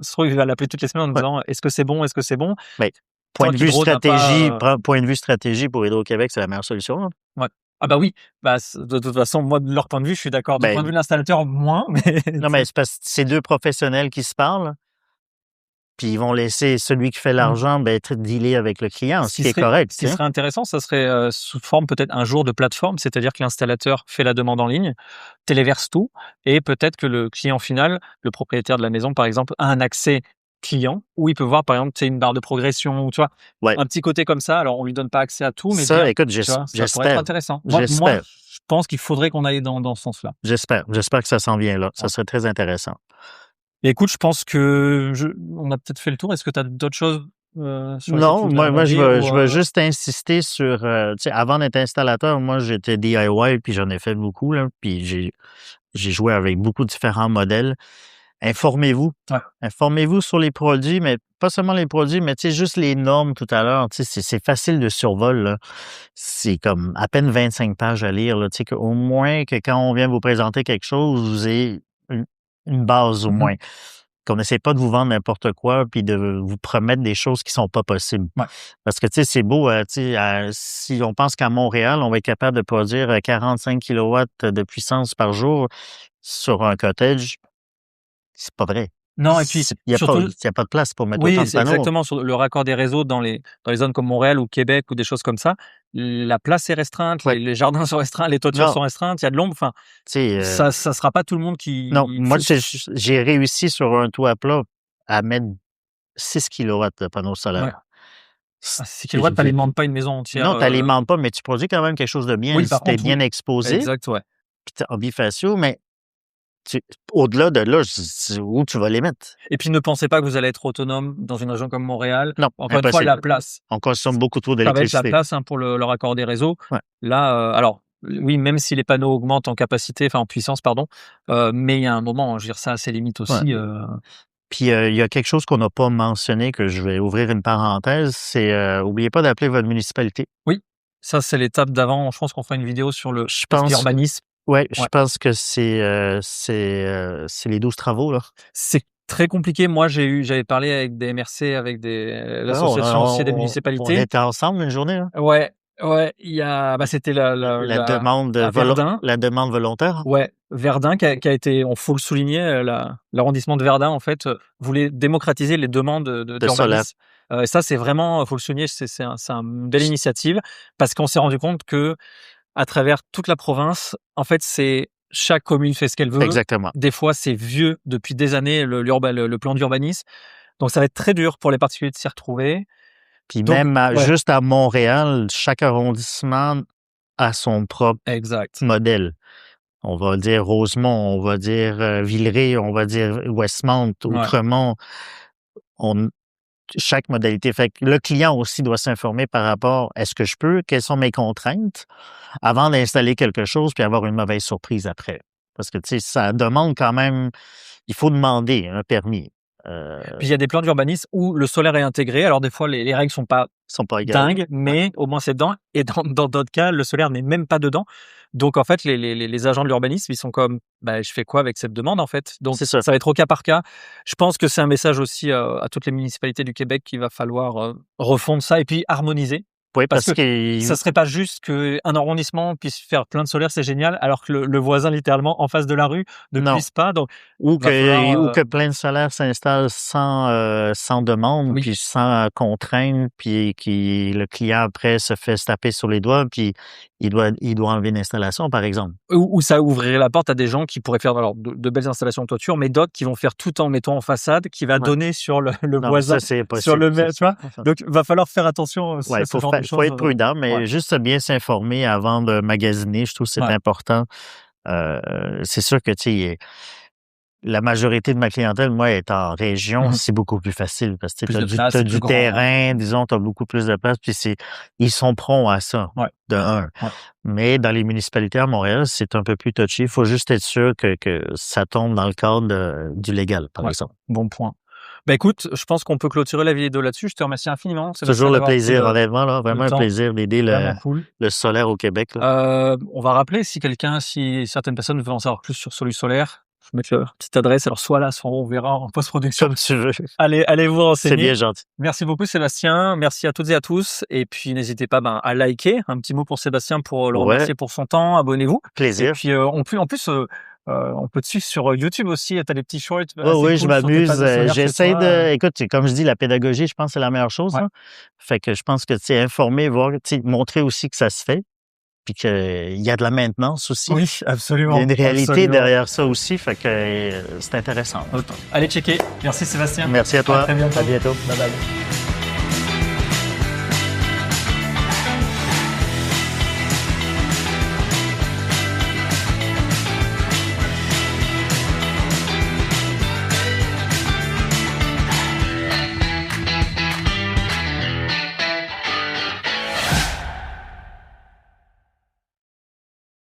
l'appeler toutes les semaines en ouais. disant: «Est-ce que c'est bon? Est-ce que c'est bon?» Ben, Tant qu'Hydro n'a pas, point de vue stratégie pour Hydro-Québec, c'est la meilleure solution, hein. ouais. Ah bah oui, bah, de toute façon, moi, de leur point de vue, je suis d'accord. Du point de vue Ben, de l'installateur, moins, mais tu non, mais sais? c'est parce que c'est 2 professionnels qui se parlent, puis ils vont laisser celui qui fait Mmh. l'argent, ben, être dealer avec le client, Ce ce qui qui est serait correct, ce tu qui sais? serait intéressant, ça serait, sous forme peut-être un jour de plateforme, c'est-à-dire que l'installateur fait la demande en ligne, téléverse tout et peut-être que le client final, le propriétaire de la maison, par exemple, a un accès client où il peut voir, par exemple, tu sais, une barre de progression ou tu vois? Ouais. Un petit côté comme ça. Alors on lui donne pas accès à tout, mais Ça, dire, écoute, tu vois? Ça pourrait être j'espère. intéressant. Moi, J'espère. je pense qu'il faudrait qu'on aille dans ce sens-là. J'espère que ça s'en vient là. Ça Ouais. serait très intéressant. Et écoute, je pense que on a peut-être fait le tour. Est-ce que tu as d'autres choses sur les Non, études moi je demandées veux juste insister sur, tu sais, avant d'être installateur, moi, j'étais DIY, puis j'en ai fait beaucoup, là, puis j'ai joué avec beaucoup de différents modèles. Informez-vous. Ouais. Informez-vous sur les produits, mais pas seulement les produits, mais tu sais, juste les normes tout à l'heure. Tu sais, c'est facile de survol, là. C'est comme à peine 25 pages à lire, là. Tu sais, qu'au moins que quand on vient vous présenter quelque chose, vous ayez une base au Mmh. moins. Qu'on n'essaie pas de vous vendre n'importe quoi puis de vous promettre des choses qui sont pas possibles. Ouais. Parce que, tu sais, c'est beau, tu sais, si on pense qu'à Montréal, on va être capable de produire 45 kilowatts de puissance par jour sur un cottage, c'est pas vrai. Non, et puis Il y a surtout pas de place pour mettre oui, autant de c'est panneaux. exactement sur le raccord des réseaux dans les zones comme Montréal ou Québec ou des choses comme ça, la place est restreinte, Ouais. les jardins sont restreints, les toitures Non. sont restreintes, il y a de l'ombre, enfin, Tu sais, ça sera pas tout le monde non, qui moi, faut j'ai réussi sur un toit plat à mettre 6 kilowatts de panneaux ouais. solaires. À 6 kilowatts, tu alimentes pas une maison entière, Non, tu alimentes pas, mais tu produis quand même quelque chose de bien. oui, Si par tu es contre, oui. bien exposé, Exact, ouais. puis tu en bifaciaux, mais au-delà de là, où tu vas les mettre? Et puis ne pensez pas que vous allez être autonome dans une région comme Montréal. Non, Encore une fois, la impossible. place, On consomme beaucoup trop ça va être la d'électricité. place, hein, pour le raccord des réseaux. Ouais. Là, alors oui, même si les panneaux augmentent en capacité, enfin en puissance, pardon, mais il y a un moment, je veux dire, ça a ses limites Ouais. aussi. Puis, il y a quelque chose qu'on n'a pas mentionné, que je vais ouvrir une parenthèse, c'est, oubliez pas d'appeler votre municipalité. Oui, ça c'est l'étape d'avant. Je pense qu'on fera une vidéo sur le Je tout ce qui est pense urbanisme. ouais, je Ouais. pense que c'est les 12 travaux, là. C'est très compliqué. Moi, j'avais parlé avec des MRC, avec l'association aussi des On municipalités. était ensemble une journée, là? Ouais, ouais, il y a, bah, c'était La demande à Verdun. la demande volontaire? Ouais, Verdun qui a été, on faut le souligner, l'arrondissement de Verdun en fait, voulait démocratiser les demandes De solaire. d'urbanisme. Ça c'est vraiment, faut le souligner, c'est une belle initiative parce qu'on s'est rendu compte que à travers toute la province, en fait, c'est chaque commune fait ce qu'elle veut. Exactement. Des fois, c'est vieux depuis des années le plan d'urbanisme. Donc ça va être très dur pour les particuliers de s'y retrouver. Puis Donc même ouais, juste à Montréal, chaque arrondissement a son propre exact. modèle. On va dire Rosemont, on va dire, Villeray, on va dire Westmount, Ouais. Outremont. Chaque modalité. Fait que le client aussi doit s'informer par rapport à est-ce que je peux, quelles sont mes contraintes avant d'installer quelque chose puis avoir une mauvaise surprise après. Parce que, tu sais, ça demande quand même, il faut demander un permis. Puis il y a des plans d'urbanisme où le solaire est intégré. Alors des fois, les règles sont pas Sont pas égales. dingues, mais au moins c'est dedans. Et dans d'autres cas, le solaire n'est même pas dedans. Donc en fait, les agents de l'urbanisme, ils sont comme, bah, je fais quoi avec cette demande en fait? Donc C'est ça. ça va être au cas par cas. Je pense que c'est un message aussi à toutes les municipalités du Québec qu'il va falloir refondre ça et puis harmoniser. Oui, Parce parce que que ça serait pas juste qu'un arrondissement puisse faire plein de solaire, c'est génial, alors que le voisin littéralement en face de la rue ne non. puisse pas. Donc Ou va falloir, ou que plein de solaires s'installent sans demande, oui. puis sans contrainte, puis le client après se fait se taper sur les doigts, puis il doit enlever l'installation, par exemple. Ou ça ouvrirait la porte à des gens qui pourraient faire alors de belles installations de toiture, mais d'autres qui vont faire tout en mettant en façade, qui va Ouais. donner sur le Non, voisin, ça, c'est sur le impossible. tu vois? Donc va falloir faire attention aussi Ouais, à ce genre de faut choses. être prudent, mais Ouais. juste bien s'informer avant de magasiner, je trouve que c'est Ouais. important. C'est sûr que, tu sais, la majorité de ma clientèle, moi, est en région, Mmh. c'est beaucoup plus facile parce que Plus tu de place, as c'est du plus grand. terrain, disons, tu as beaucoup plus de place, puis ils sont prompts à ça, Ouais. de un. Ouais. Mais dans les municipalités à Montréal, c'est un peu plus touchy. Il faut juste être sûr que ça tombe dans le cadre du légal, par Ouais. exemple. Bon point. Bah, écoute, je pense qu'on peut clôturer la vidéo là-dessus. Je te remercie infiniment, Sébastien, Toujours le d'avoir pris plaisir, honnêtement, là, vraiment un temps. plaisir d'aider Vraiment cool. le solaire au Québec, là. On va rappeler si certaines personnes veulent en savoir plus sur Solu Solaire, je vais mettre leur petite adresse, alors soit là, soit on verra en post-production. Comme tu veux. Allez vous C'est renseigner. bien gentil. Merci beaucoup Sébastien, merci à toutes et à tous, et puis n'hésitez pas à liker, un petit mot pour Sébastien pour le Ouais. remercier pour son temps, abonnez-vous. Et Plaisir. puis en plus, on peut te suivre sur YouTube aussi, tu as des petits shorts assez Oui, cool je sur tes m'amuse. panneaux solaires chez J'essaie toi, de. Écoute, comme je dis, la pédagogie, je pense que c'est la meilleure chose. Ouais. Hein. Fait que je pense que, tu sais, informer, voir, tu sais, montrer aussi que ça se fait, puis qu'il y a de la maintenance aussi. Oui, Il absolument. y a une réalité absolument. derrière ça aussi, fait que c'est intéressant. Allez checker. Merci Sébastien. Merci à toi. À très bientôt. À bientôt. Bye bye.